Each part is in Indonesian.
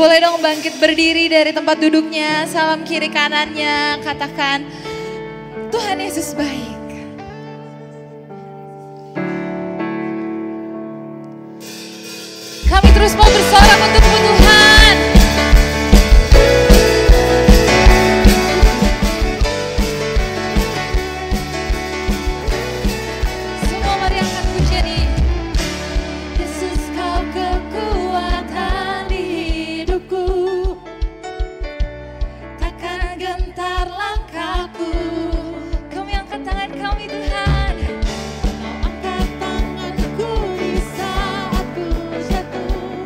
Boleh dong bangkit berdiri dari tempat duduknya, salam kiri kanannya, katakan Tuhan Yesus baik. Kami terus mau bersorak untukmu Tuhan. Semua mari angkat pujian ini. Yesus kau kekuatan di hidupku, takkan gentar langkahku. Kami angkat tangan kami Tuhan. Kau angkat tanganku di saat ku jatuh.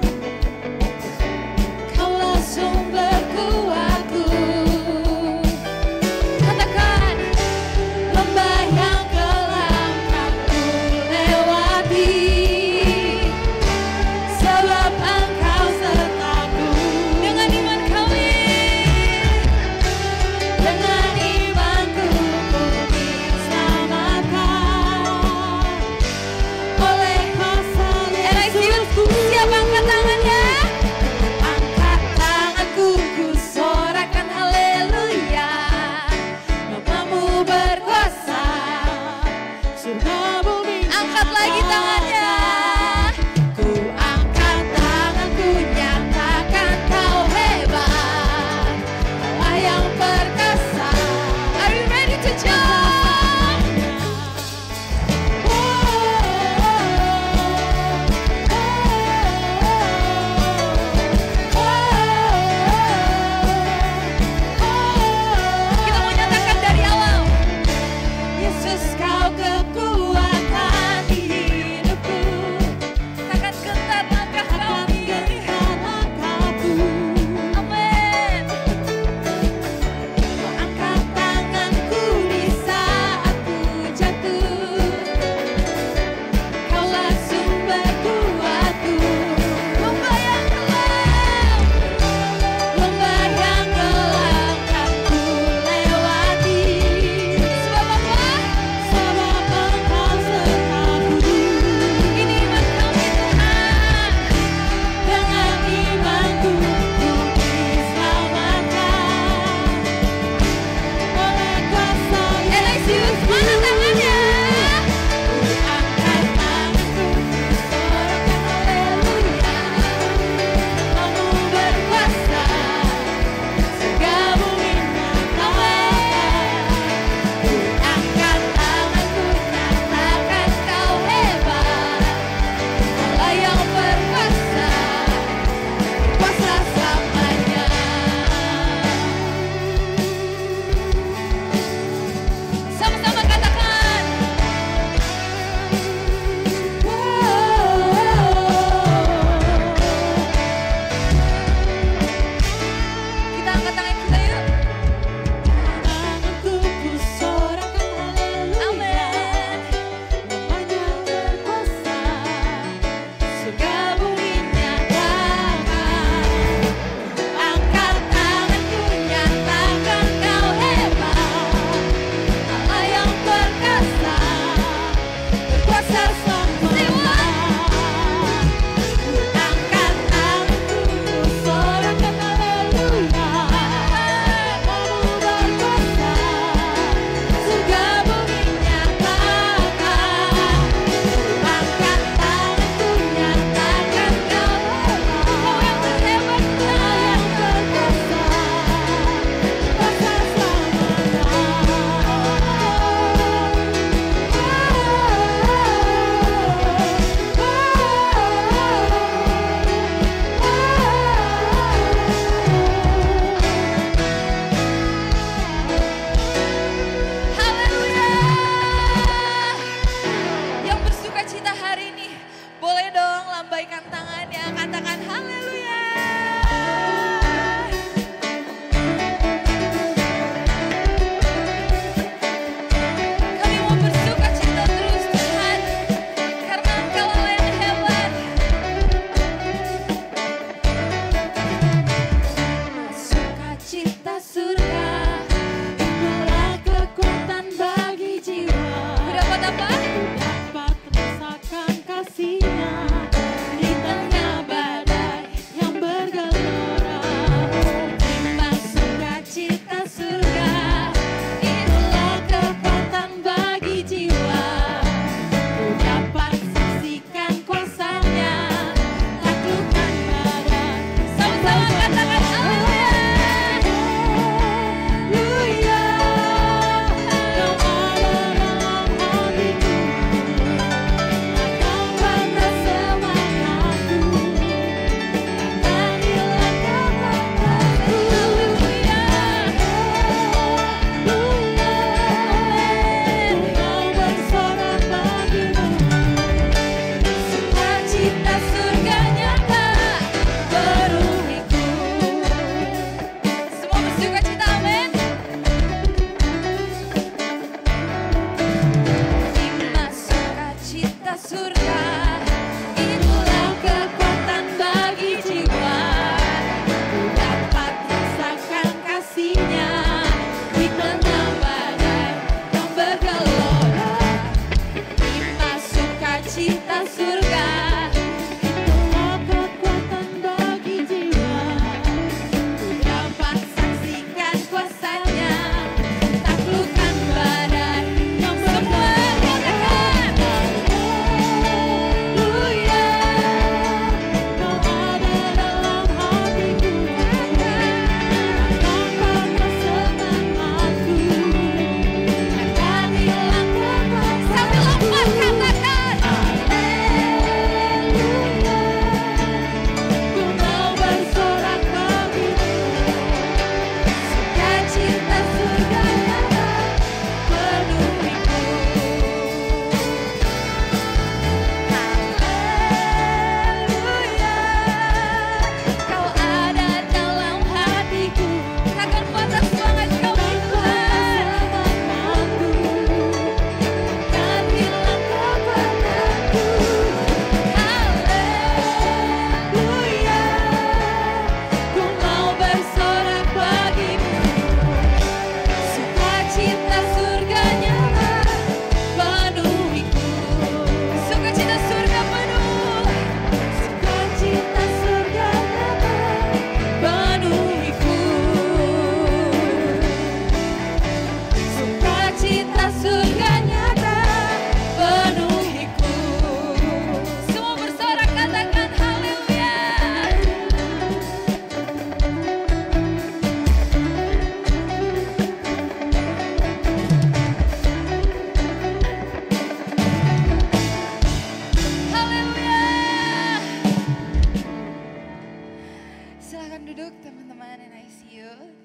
lanjut.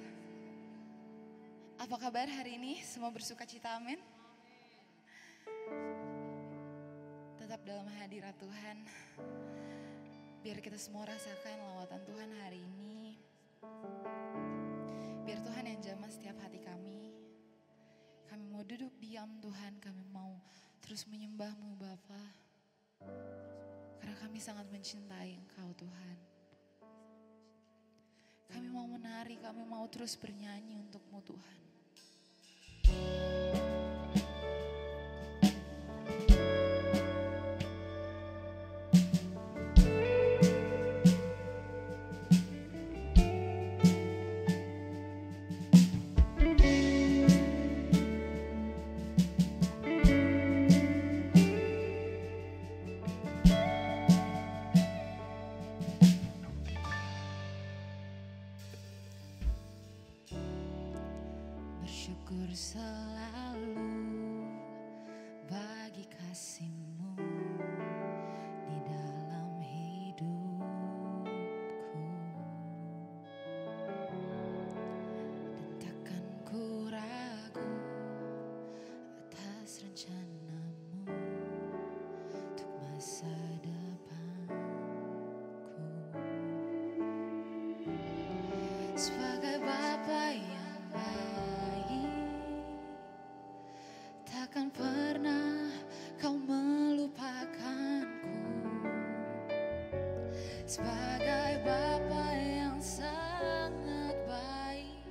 Apa kabar hari ini? Semua bersuka cita, amin. Tetap dalam hadirat Tuhan. Biar kita semua rasakan lawatan Tuhan hari ini. Biar Tuhan yang jamah setiap hati kami. Kami mau duduk diam Tuhan, kami mau terus menyembah-Mu Bapa. Karena kami sangat mencintai Engkau Tuhan. Kami mau menari, kami mau terus bernyanyi untuk-Mu Tuhan. Bersyukur selalu bagi kasih-Mu di dalam hidupku, dan takkan ku ragu atas rencana-Mu untuk masa depanku. Sebagai Bapa yang takkan pernah Kau melupakanku. Sebagai Bapa yang sangat baik,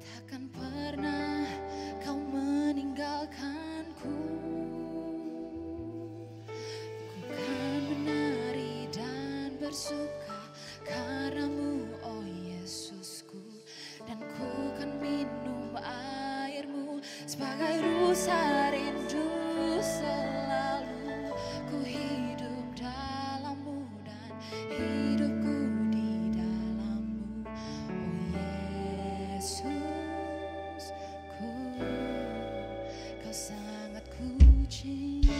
takkan pernah Kau meninggalkanku. Ku kan menari dan bersuka karena-Mu, oh Yesusku, dan ku kan minum air-Mu sebagai rusa rindu. Selalu ku hidup dalam-Mu dan hidupku di dalam-Mu, oh Yesusku, Kau sangat ku cinta.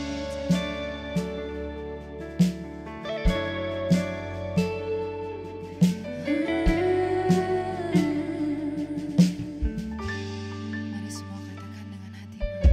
Mari semua katakan dengan hatimu.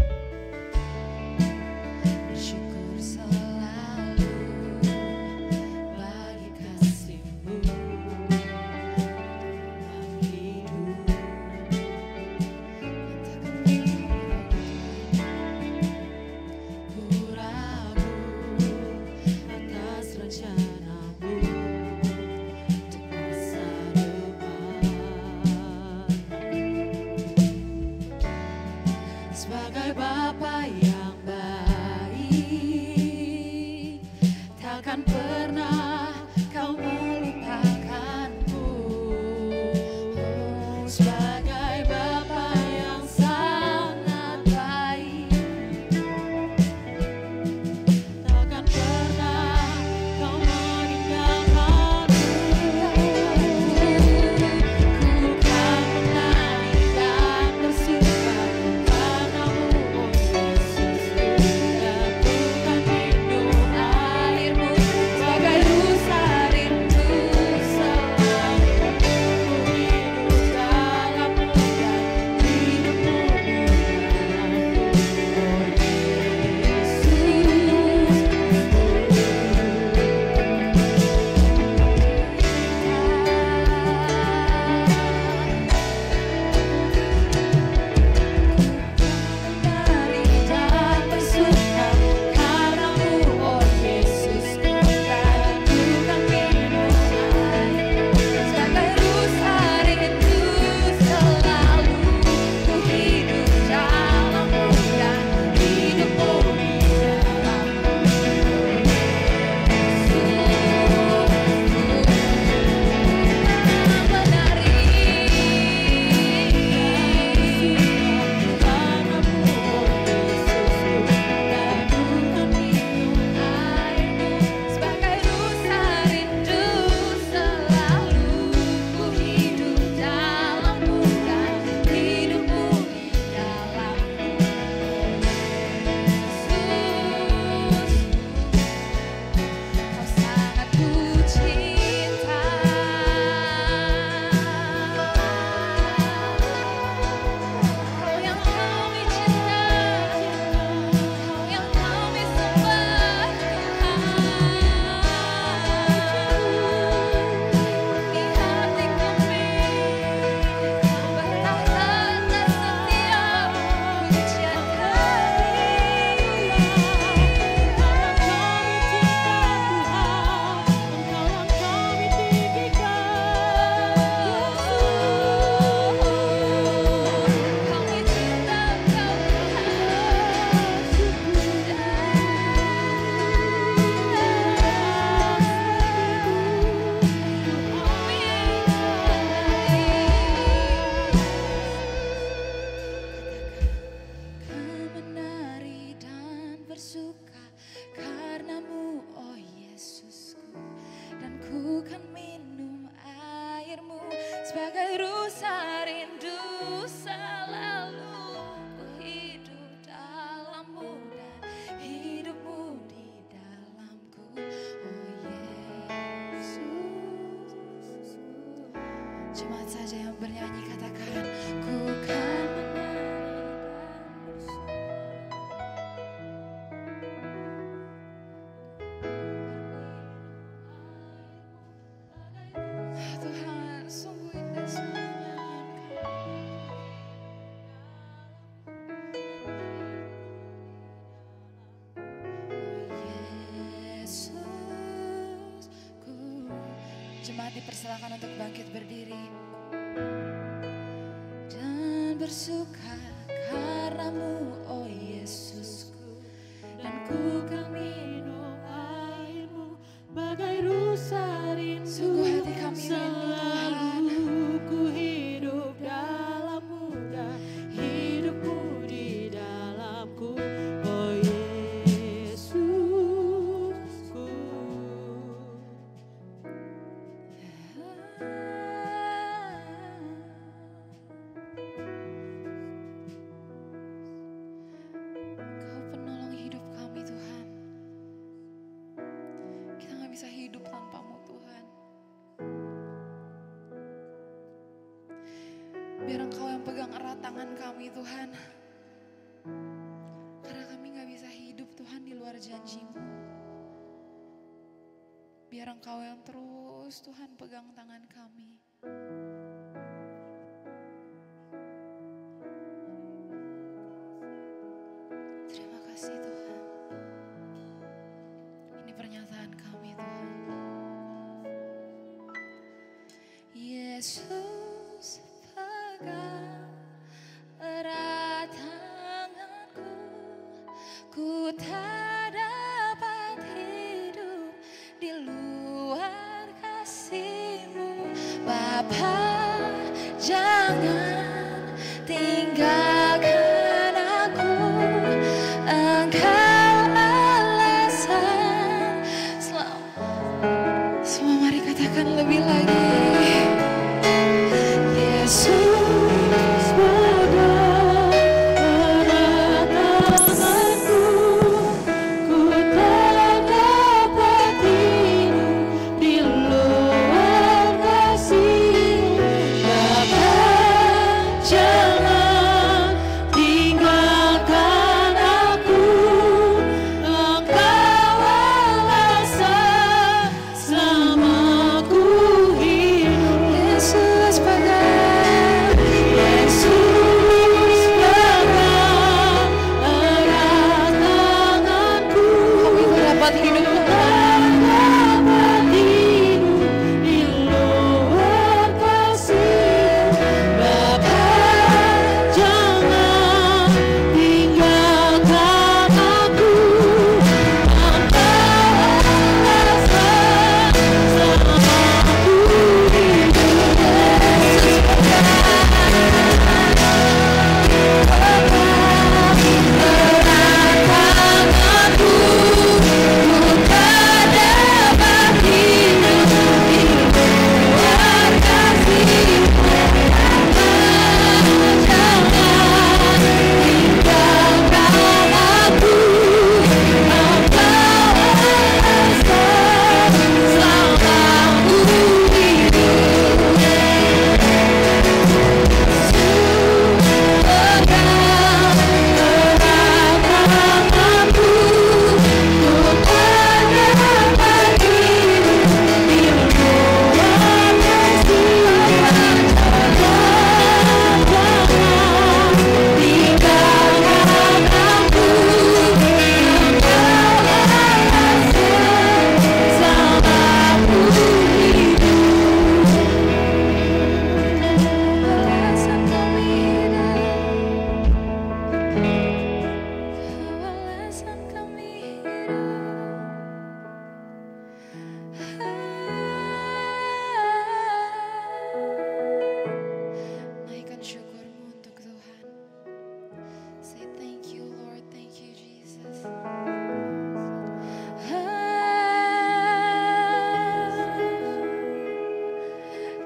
bagai rusa rindu selalu ku hidup dalammu dan hidupmu di dalamku. Oh Yesus, jemaat saja yang bernyanyi katakan, ku kan Tuhan, sungguh indah semua Yesusku. Jemaat dipersilakan untuk bangkit berdiri dan bersuka karenamu, oh Yesusku, dan ku kan minum airmu bagai rusa rindu. Sungguh hati kami rindu Tuhan, ku hidup dalammu dan hidupmu di dalamku, oh Yesusku. Kau penolong hidup kami Tuhan. Kita gak bisa hidup tanpamu Tuhan. Biar Engkau yang pegang erat tangan kami Tuhan. Karena kami gak bisa hidup Tuhan di luar janji-Mu. Biar Engkau yang terus Tuhan pegang tangan kami. Terima kasih Tuhan. Ini pernyataan kami Tuhan. Yesus pegang erat tanganku, ku tak dapat hidup di luar kasih-Mu. Bapa, jangan tinggalkan aku, Engkau alasan selamat. Semua mari katakan lebih lagi. Yesus pegang erat tanganku, ku tak dapat hidup di luar kasih. Bapa, jangan tinggalkan aku, Engkau alasan selama ku hidup. Yesus pegang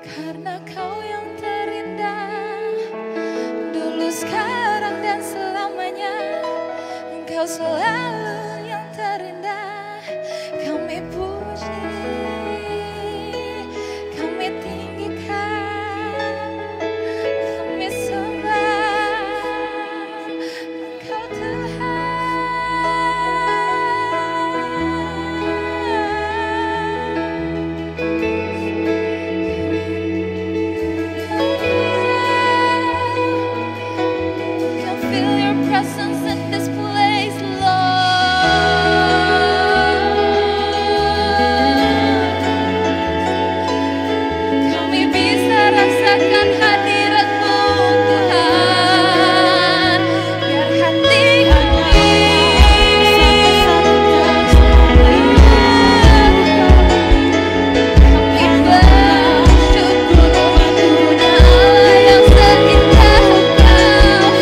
Karena Kau yang Engkau selalu yang terindah. Kami puji, kami tinggikan, kami sembah Engkau Tuhan. Can feel your presence in this place, Lord. Kami bisa rasakan hadirat-Mu, Tuhan. Biar hati kami bersyukur kepada Allah yang seindah Engkau.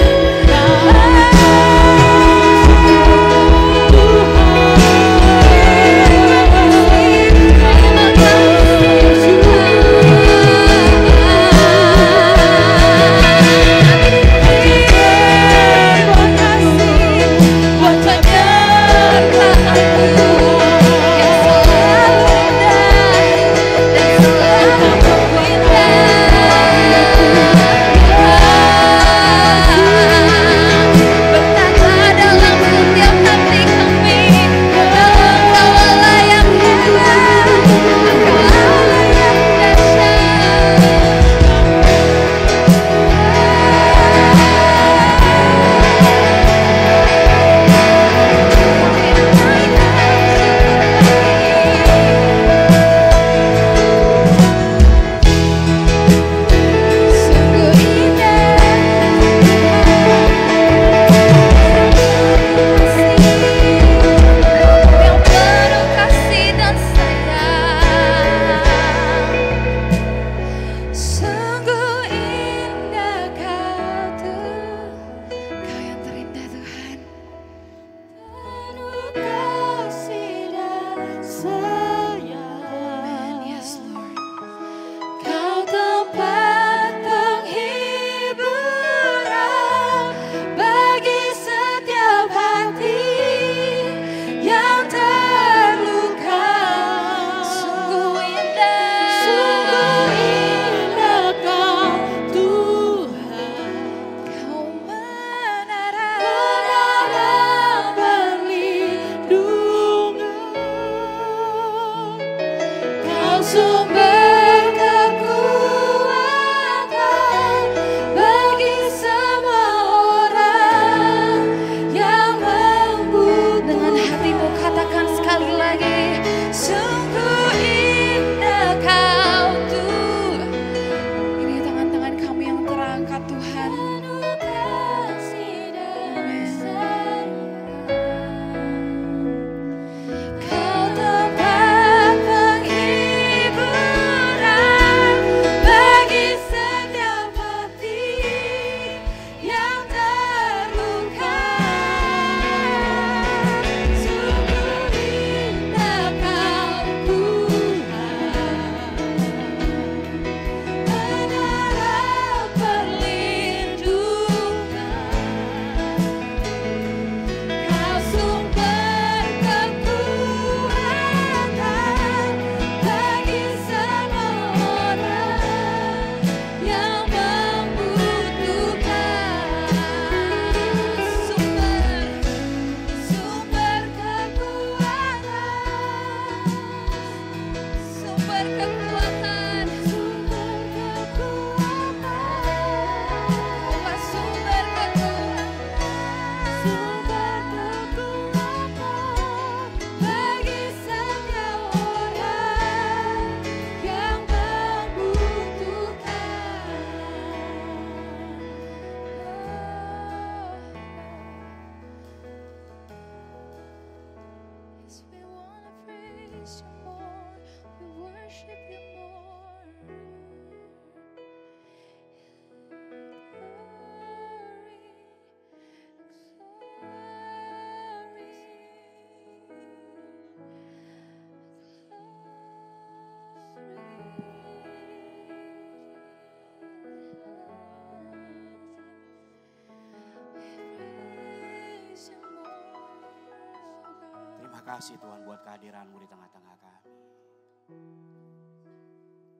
kasih Tuhan buat kehadiran-Mu di tengah-tengah kami.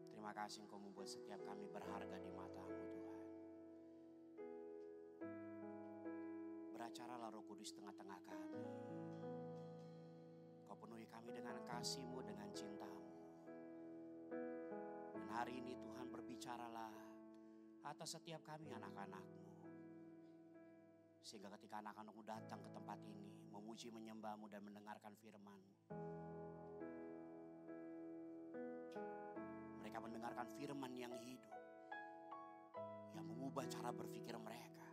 Terima kasih Engkau membuat setiap kami berharga di mata-Mu Tuhan. Beracaralah Roh Kudus tengah-tengah kami. Kau penuhi kami dengan kasih-Mu, dengan cinta-Mu. Dan hari ini Tuhan berbicaralah atas setiap kami anak-anak-Mu. Sehingga ketika anak-anak-Mu datang ke tempat ini, memuji, menyembah-Mu dan mendengarkan firman-Mu, mereka mendengarkan firman yang hidup, yang mengubah cara berpikir mereka.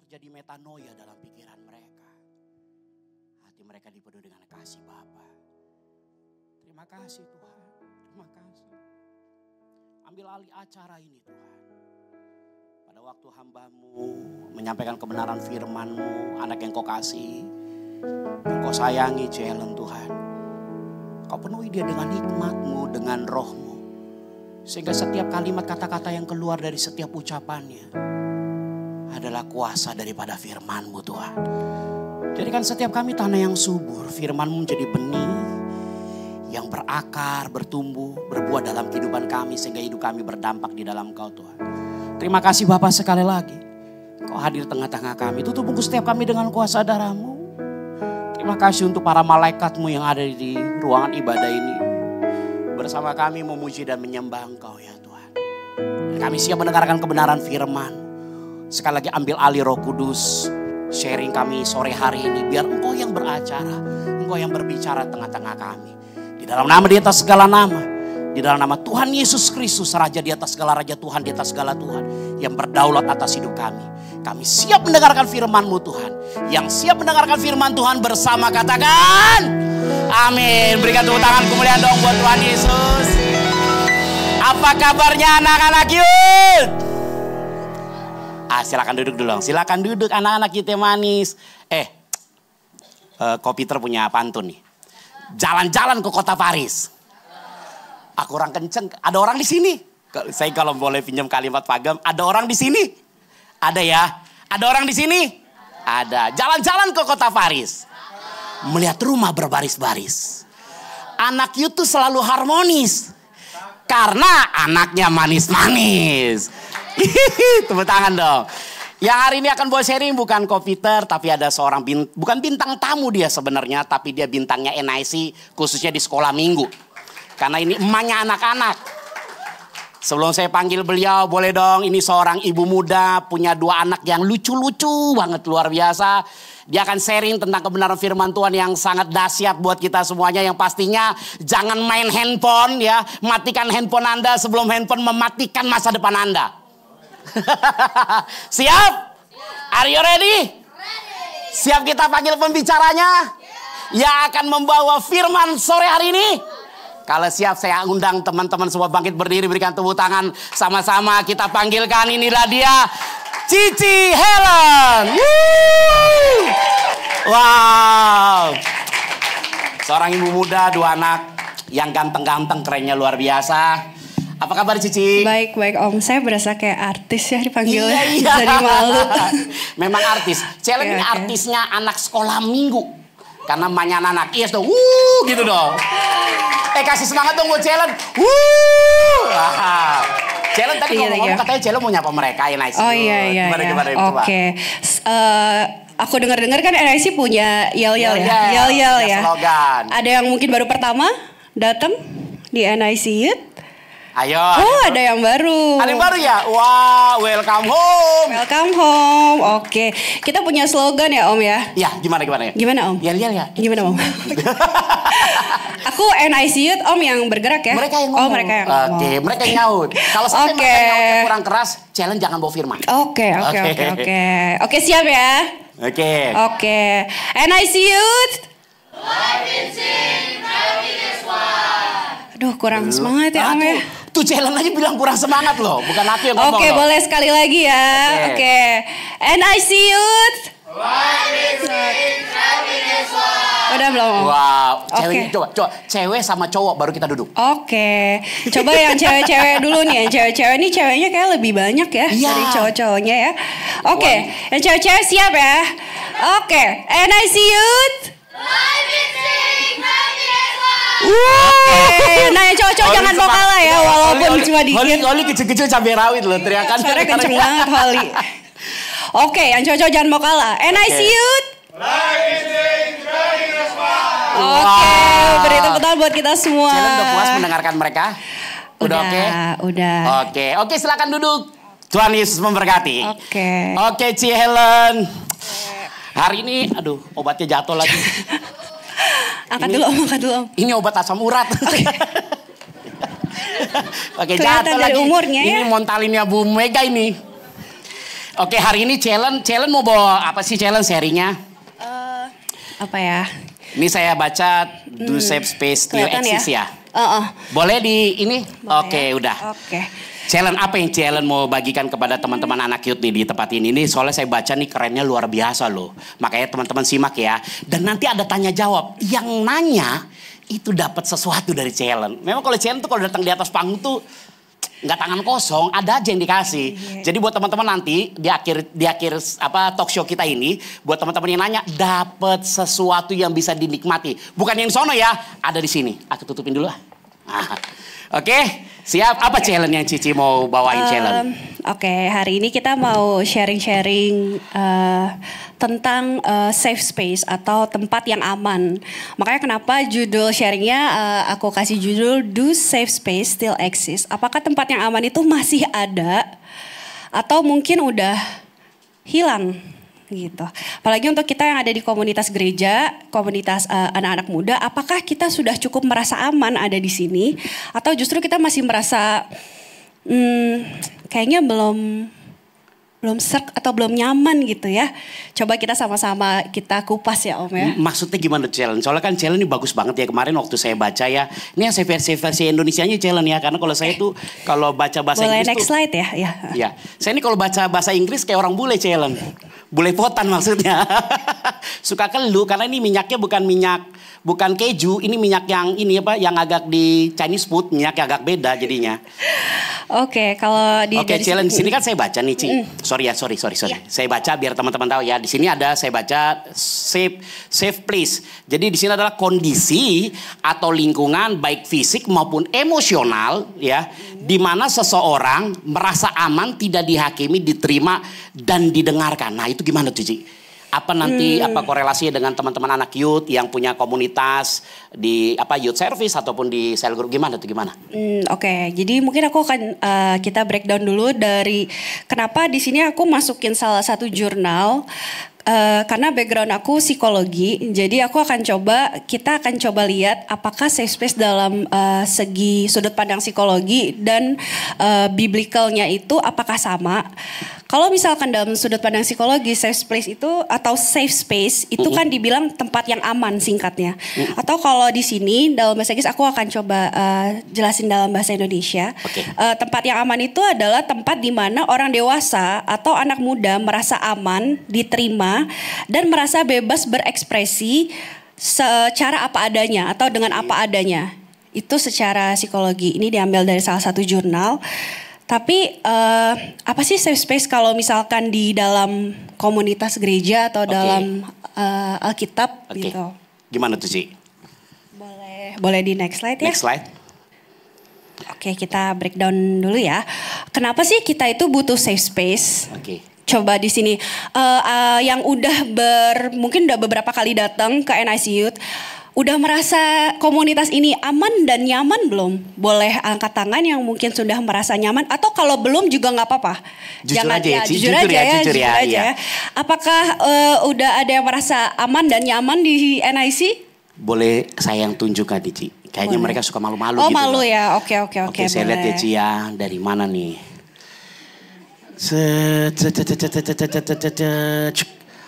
Terjadi metanoia dalam pikiran mereka. Hati mereka dipenuhi dengan kasih Bapa. Terima kasih Tuhan, terima kasih. Ambil alih acara ini Tuhan. Pada waktu hamba-Mu menyampaikan kebenaran firman-Mu, anak yang Kau kasih, yang Kau sayangi, Jalen Tuhan. Kau penuhi dia dengan hikmat-Mu, dengan roh-Mu. Sehingga setiap kalimat kata-kata yang keluar dari setiap ucapannya adalah kuasa daripada firman-Mu Tuhan. Jadikan setiap kami tanah yang subur, firman-Mu menjadi benih yang berakar, bertumbuh, berbuah dalam kehidupan kami. Sehingga hidup kami berdampak di dalam Kau Tuhan. Terima kasih Bapa sekali lagi. Kau hadir tengah-tengah kami. Tutup bungkus setiap kami dengan kuasa darah-Mu. Terima kasih untuk para malaikat-Mu yang ada di ruangan ibadah ini. Bersama kami memuji dan menyembah Engkau ya Tuhan. Dan kami siap mendengarkan kebenaran firman. Sekali lagi ambil alih Roh Kudus. Sharing kami sore hari ini. Biar Engkau yang beracara. Engkau yang berbicara tengah-tengah kami. Di dalam nama di atas segala nama. Di dalam nama Tuhan Yesus Kristus, Raja di atas segala raja, Tuhan di atas segala Tuhan, yang berdaulat atas hidup kami. Kami siap mendengarkan firman-Mu Tuhan. Yang siap mendengarkan firman Tuhan bersama katakan amin. Berikan tepuk tangan kemuliaan dong buat Tuhan Yesus. Apa kabarnya anak-anak Yud? Silakan duduk dulu. Silakan duduk anak-anak kita manis. Ko Peter punya pantun nih. Jalan-jalan ke kota Paris. Aku kurang kenceng. Ada orang di sini. Saya kalau boleh pinjam kalimat Pagam, ada orang di sini. Ada ya? Ada orang di sini? Ada. Jalan-jalan ke kota Paris. Melihat rumah berbaris-baris. Anak Yud tuh selalu harmonis. Karena anaknya manis-manis. Tepuk tangan dong. Yang hari ini akan bawa sharing bukan Ko Peter, tapi ada seorang bukan bintang tamu dia sebenarnya, tapi dia bintangnya NIC khususnya di sekolah minggu. Karena ini emaknya anak-anak. Sebelum saya panggil beliau, boleh dong, ini seorang ibu muda, punya 2 anak yang lucu-lucu banget, luar biasa. Dia akan sharing tentang kebenaran firman Tuhan yang sangat dahsyat buat kita semuanya. Yang pastinya jangan main handphone ya. Matikan handphone Anda sebelum handphone mematikan masa depan Anda. Siap? Are you ready? Siap kita panggil pembicaranya? Yang akan membawa firman sore hari ini? Kalau siap saya undang teman-teman semua bangkit berdiri, berikan tepuk tangan sama-sama. Kita panggilkan, inilah dia Cici Helen. Wow. Seorang ibu muda, 2 anak yang ganteng-ganteng, kerennya luar biasa. Apa kabar Cici? Baik Om, saya berasa kayak artis ya dipanggilnya. Iya. Jadi malu. Memang artis. Celen ini artisnya anak sekolah minggu. Karena emaknya anak, yes dong, gitu dong. Kasih semangat dong buat Celen. Celen tadi ngomong katanya Celen mau nyapa mereka ya NIC. Oh iya. Oke. Aku dengar-dengar kan NIC punya yel-yel ya. Yel-yel ya. Slogan. Ada yang mungkin baru pertama datang di NIC Youth. Ayo. Oh, ada yang baru. Ada yang baru ya? Wah, welcome home. Welcome home. Oke. Kita punya slogan ya Om ya? Ya, gimana ya? Gimana Om? Ya. Gimana Om? Aku NIC Youth Om yang bergerak ya? Mereka yang ngomong. Oh, mereka yang ngomong. Oke, mereka yang nyaut. Kalau sampai mereka nyautnya kurang keras, Challenge jangan bawa firman. Oke. Oke, siap ya? Oke. NIC Youth. Life is in happiness one. Aduh, kurang semangat ya Om ya? Tuh Challenge aja bilang kurang semangat loh. Bukan aku yang ngomong. Oke, boleh sekali lagi ya. Oke. NIC Youth. Life is in happiness one. Udah belum Om? Wow. Coba. Cewek sama cowok baru kita duduk. Oke. Coba yang cewek-cewek dulu nih. Yang cewek-cewek nih ceweknya kayak lebih banyak ya. Dari cowok-cowoknya ya. Oke. Yang cewek-cewek siap ya? Oke. NIC Youth. Life is Nah yang cowok-cowok jangan mau kalah ya, walaupun cuma dikit. Holly kecil-kecil cabai rawit loh, teriakan. Suara kenceng banget Holly. Oke, yang cowok-cowok jangan mau kalah. NIC Youth. Oke, beri tepuk tangan buat kita semua. Challenge udah puas mendengarkan mereka? Udah oke? Udah. Oke, silakan duduk. Tuhan Yesus memberkati. Oke, Ci Helen. Hari ini, aduh, obatnya jatuh lagi. Angkat dulu om. Ini obat asam urat. Oke, jatuh lagi. Umurnya, ini montalinnya Bu Mega ini. Oke, hari ini challenge mau bawa apa sih challenge serinya? Apa ya? Ini saya baca Do Safe Space Still Exist ya. Boleh di ini? Oke, udah. Challenge apa yang challenge mau bagikan kepada teman-teman anak youth di tempat ini? Ini soalnya saya baca nih kerennya luar biasa loh. Makanya teman-teman simak ya. Dan nanti ada tanya jawab. Yang nanya itu dapat sesuatu dari challenge. Memang kalau challenge tuh kalau datang di atas panggung tuh nggak tangan kosong, ada aja yang dikasih. Jadi buat teman-teman nanti di akhir apa talk show kita ini, buat teman-teman yang nanya dapat sesuatu yang bisa dinikmati. Bukan yang sono ya, ada di sini. Aku tutupin dulu. Oke, siap. Apa challenge yang Cici mau bawain challenge? Oke, hari ini kita mau sharing-sharing tentang safe space atau tempat yang aman. Makanya kenapa judul sharingnya aku kasih judul Do Safe Space Still Exist. Apakah tempat yang aman itu masih ada atau mungkin udah hilang? Gitu. Apalagi untuk kita yang ada di komunitas gereja, komunitas anak-anak muda, apakah kita sudah cukup merasa aman ada di sini, atau justru kita masih merasa kayaknya belum serk atau belum nyaman gitu ya. Coba kita sama-sama kita kupas ya Om ya. Maksudnya gimana challenge? Soalnya kan challenge ini bagus banget ya. Kemarin waktu saya baca ya, ini yang versi Indonesianya challenge ya. Karena kalau saya tuh kalau baca bahasa Boleh Inggris next tuh. slide ya. Ya, saya ini kalau baca bahasa Inggris kayak orang bule challenge. Bule potan maksudnya. Suka kelu karena ini minyaknya bukan keju, ini minyak yang ini apa yang agak di Chinese food, minyak yang agak beda jadinya. Oke, kalau di challenge di sini kan saya baca nih, Ci. Sorry. Yeah. Saya baca biar teman-teman tahu ya. Di sini ada saya baca safe place. Jadi di sini adalah kondisi atau lingkungan baik fisik maupun emosional ya, di mana seseorang merasa aman, tidak dihakimi, diterima dan didengarkan. Nah, itu gimana tuh, Ci? Apa nanti apa korelasinya dengan teman-teman anak youth yang punya komunitas di apa youth service ataupun di cell group, gimana? Oke, jadi mungkin aku akan kita breakdown dulu dari kenapa di sini aku masukin salah satu jurnal. Karena background aku psikologi, jadi kita akan coba lihat apakah safe space dalam segi sudut pandang psikologi dan biblicalnya itu apakah sama. Kalau misalkan dalam sudut pandang psikologi safe space itu atau safe space itu kan dibilang tempat yang aman singkatnya. Atau kalau di sini dalam bahasa Inggris aku akan coba jelasin dalam bahasa Indonesia. Tempat yang aman itu adalah tempat di mana orang dewasa atau anak muda merasa aman, diterima dan merasa bebas berekspresi secara apa adanya atau dengan apa adanya. Itu secara psikologi. Ini diambil dari salah satu jurnal. Tapi apa sih safe space kalau misalkan di dalam komunitas gereja atau dalam Alkitab gitu? Gimana tuh, Ci? Boleh di next slide ya? Next slide. Oke, kita breakdown dulu ya. Kenapa sih kita itu butuh safe space? Coba di sini yang mungkin udah beberapa kali datang ke NIC Youth, udah merasa komunitas ini aman dan nyaman belum? Boleh angkat tangan yang mungkin sudah merasa nyaman, atau kalau belum juga nggak apa-apa. Jujur aja ya. Apakah udah ada yang merasa aman dan nyaman di NIC? Boleh saya yang tunjukkan, Ci. Kayaknya mereka suka malu-malu gitu. Oh, malu ya. Oke. Oke, saya lihat ya, Ci ya. Dari mana nih?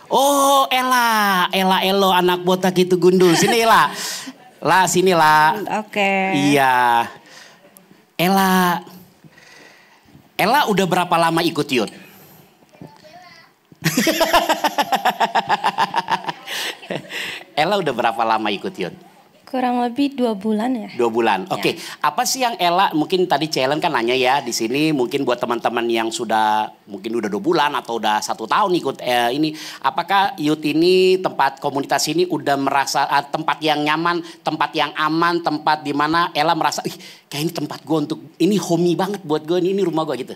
Oh, Elo anak botak itu gundul. Sini Ela. Sini Oke. Iya. Ela udah berapa lama ikut youth? Ela udah berapa lama ikut youth? Kurang lebih 2 bulan ya. 2 bulan. Oke. Apa sih yang Ella, mungkin tadi Challenge kan nanya ya di sini, mungkin buat teman-teman yang sudah mungkin udah 2 bulan atau udah 1 tahun ikut ini, apakah youth ini, tempat komunitas ini udah merasa tempat yang nyaman, tempat yang aman, tempat di mana Ella merasa kayak ini tempat gue untuk ini homey banget buat gue, ini rumah gue gitu.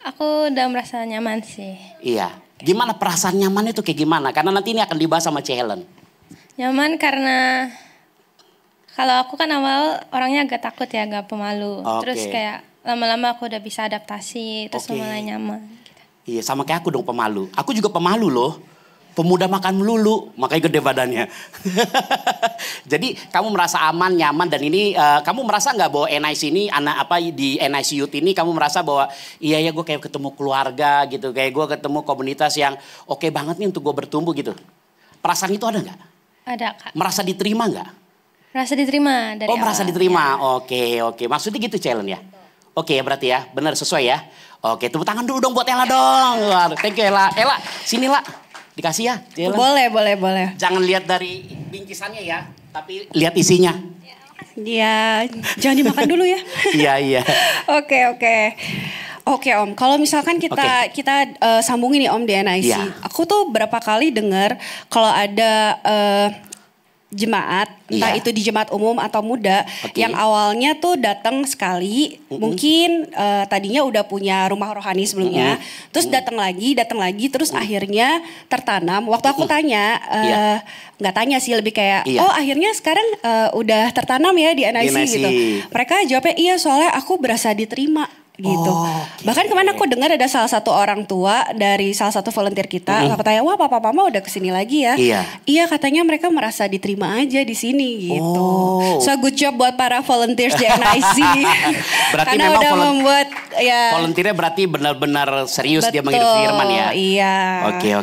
Aku udah merasa nyaman sih. Iya. Gimana perasaan nyaman itu kayak gimana? Karena nanti ini akan dibahas sama Challenge. Nyaman karena kalau aku kan awal orangnya agak takut ya, agak pemalu. Terus kayak lama-lama aku udah bisa adaptasi, terus mulai nyaman. Gitu. Iya, sama kayak aku dong, pemalu. Aku juga pemalu loh. Pemuda makan melulu, makanya gede badannya. Jadi kamu merasa aman, nyaman, dan ini kamu merasa nggak bahwa NIC ini di NIC Youth ini kamu merasa bahwa iya ya gue kayak ketemu keluarga gitu, kayak gue ketemu komunitas yang oke banget nih untuk gue bertumbuh gitu. Perasaan itu ada nggak? Ada, Kak. Merasa diterima nggak? Merasa diterima dari awal. Merasa diterima. Ya. Oke. Maksudnya gitu Challenge ya? Oke ya berarti ya, benar sesuai ya. Oke, tepuk tangan dulu dong buat Ella dong. Thank you Ella. Ella, sini lah. Dikasih ya. Challenge. Boleh. Jangan lihat dari bingkisannya ya, tapi lihat isinya. Iya, jangan dimakan dulu ya. Iya. Oke Om, kalau misalkan kita sambungin nih Om di NIC. Ya. Aku tuh berapa kali dengar kalau ada jemaat, entah itu di jemaat umum atau muda, yang awalnya tuh datang sekali, mungkin tadinya udah punya rumah rohani sebelumnya, terus datang lagi, terus akhirnya tertanam. Waktu aku tanya, nggak tanya sih, lebih kayak, akhirnya sekarang udah tertanam ya di NIC gitu. Mereka jawabnya iya, soalnya aku berasa diterima. Gitu. Bahkan kemana aku dengar ada salah satu orang tua dari salah satu volunteer kita, katanya wah papa mama udah kesini lagi ya. Iya katanya mereka merasa diterima aja di sini gitu. So good job buat para volunteers di NIC. Berarti karena memang udah membuat ya. Volunteernya berarti benar-benar serius dia menghidup firman ya. Iya.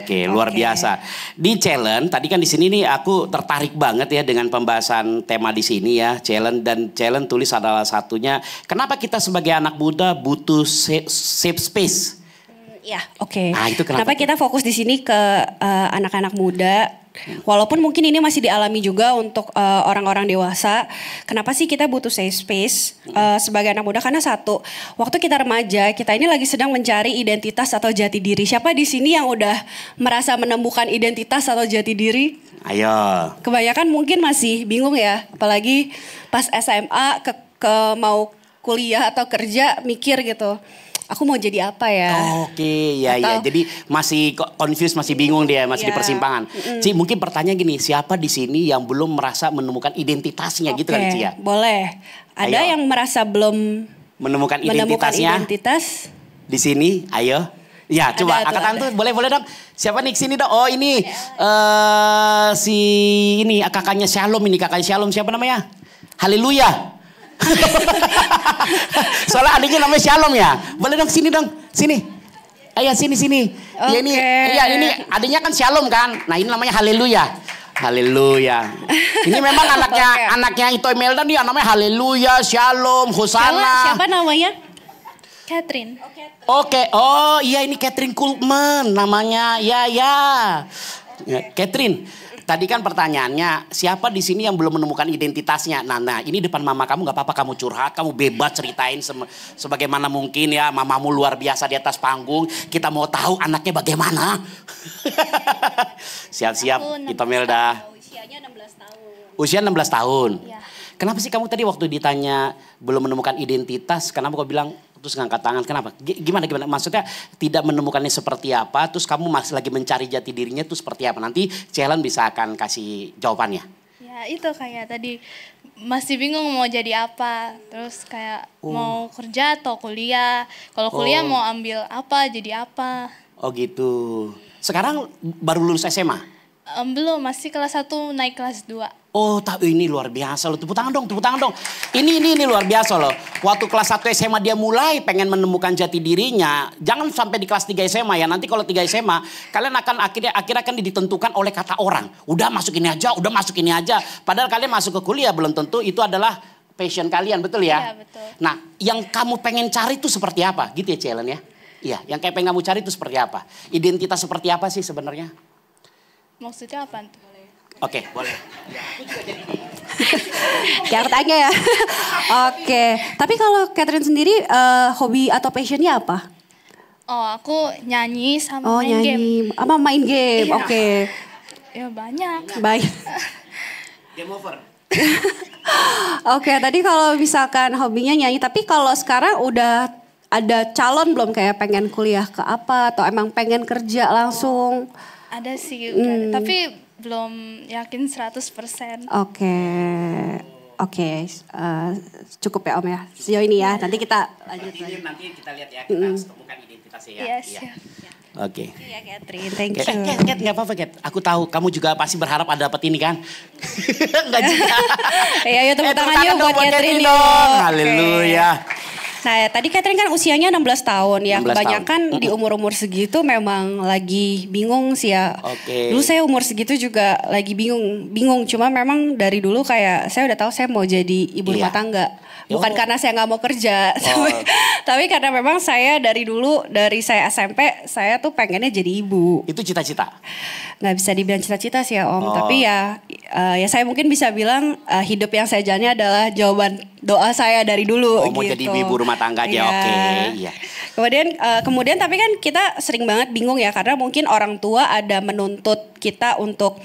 Oke, luar biasa. Di Challenge tadi kan di sini nih aku tertarik banget ya dengan pembahasan tema di sini ya. Challenge tulis adalah satunya. Kenapa kita sebagai anak muda butuh safe space. Ya, oke. Nah, itu kenapa kita fokus di sini ke anak-anak muda? Walaupun mungkin ini masih dialami juga untuk orang-orang dewasa. Kenapa sih kita butuh safe space sebagai anak muda? Karena satu, waktu kita remaja, kita ini lagi sedang mencari identitas atau jati diri. Siapa di sini yang udah merasa menemukan identitas atau jati diri? Ayo. Kebanyakan mungkin masih bingung ya, apalagi pas SMA ke mau kuliah atau kerja mikir gitu, aku mau jadi apa ya? Oke, ya. Jadi masih confused, masih bingung dia, masih di persimpangan. Ci, mungkin pertanyaan gini, siapa di sini yang belum merasa menemukan identitasnya gitu kali Ci ya? Boleh. Ada yang merasa belum menemukan identitas di sini? Ayo. Ya, coba angkat tuh, boleh dong. Siapa nih sini dong? Oh, ini si ini kakaknya Shalom ini, siapa namanya? Haleluya. Soalnya adiknya namanya Shalom ya. Boleh dong sini dong. Sini. Ayo sini. Ya ini adiknya kan Shalom kan. Nah, ini namanya Haleluya. Ini memang anaknya itu Imelda nih namanya Haleluya, Shalom, Hosana. Siapa namanya? Catherine. Oke. Oh, iya ini Catherine Kultman namanya. Ya. Catherine. Tadi kan pertanyaannya, siapa di sini yang belum menemukan identitasnya? Nah, ini depan mama kamu nggak apa-apa kamu curhat, kamu bebas ceritain sebagaimana mungkin ya. Mamamu luar biasa di atas panggung. Kita mau tahu anaknya bagaimana. Siap-siap, kita Melda. Usianya 16 tahun. Usia 16 tahun. Ya. Kenapa sih kamu tadi waktu ditanya belum menemukan identitas, kenapa kau bilang terus ngangkat tangan? Kenapa? Gimana? Maksudnya tidak menemukannya seperti apa, terus kamu masih lagi mencari jati dirinya itu seperti apa? Nanti Challenge bisa akan kasih jawabannya. Ya itu kayak tadi masih bingung mau jadi apa, terus kayak mau kerja atau kuliah. Kalau kuliah mau ambil apa, jadi apa. Oh gitu. Sekarang baru lulus SMA? Belum, masih kelas 1 naik kelas 2. Oh, ini luar biasa loh. Tepuk tangan dong. Ini luar biasa loh. Waktu kelas 1 SMA dia mulai pengen menemukan jati dirinya. Jangan sampai di kelas 3 SMA ya. Nanti kalau 3 SMA, kalian akan akhirnya akan ditentukan oleh kata orang. Udah masuk ini aja. Padahal kalian masuk ke kuliah belum tentu itu adalah passion kalian, betul ya? Iya, betul. Nah, yang kamu pengen cari itu seperti apa? Gitu ya Challenge ya? Iya, yang kayak pengen kamu cari itu seperti apa? Identitas seperti apa sih sebenarnya? Maksudnya apa tuh? Oke, boleh. Ya, aku juga jadi Jangan tanya ya. Oke, tapi kalau Catherine sendiri hobi atau passionnya apa? Oh, aku nyanyi sama main game. Apa main game? Iya. Oke. Ya banyak. Baik. Game over. Oke, tadi kalau misalkan hobinya nyanyi, tapi kalau sekarang udah ada calon belum kayak pengen kuliah ke apa atau emang pengen kerja langsung? Ada sih, udah, tapi belum yakin 100%. Oke, cukup ya Om ya. Sejauh ini ya, nanti kita lanjut lagi. Nanti kita lihat ya, kita harus temukan identitasnya ya. Iya, siap. Oke. Iya Catherine, thank you. Cat, gak apa-apa Cat. Aku tahu kamu juga pasti berharap ada dapat ini kan. Enggak juga. Iya, yuk tepuk tangan yuk buat Catherine dong. yuk. Haleluya. Nah tadi Catherine kan usianya 16 tahun ya. 16 Kebanyakan tahun. di umur-umur segitu memang lagi bingung sih ya. Oke. Dulu saya umur segitu juga lagi bingung. Cuma memang dari dulu kayak saya udah tahu saya mau jadi ibu rumah tangga. Bukan karena saya nggak mau kerja. Tapi karena memang saya dari dulu, dari saya SMP, saya tuh pengennya jadi ibu. Itu cita-cita? Nggak bisa dibilang cita-cita sih ya Om. Tapi ya saya mungkin bisa bilang hidup yang saya jalani adalah jawaban doa saya dari dulu. Mau gitu. jadi ibu rumah tangga aja, oke. Iya. Kemudian tapi kan kita sering banget bingung ya. Karena mungkin orang tua ada menuntut kita untuk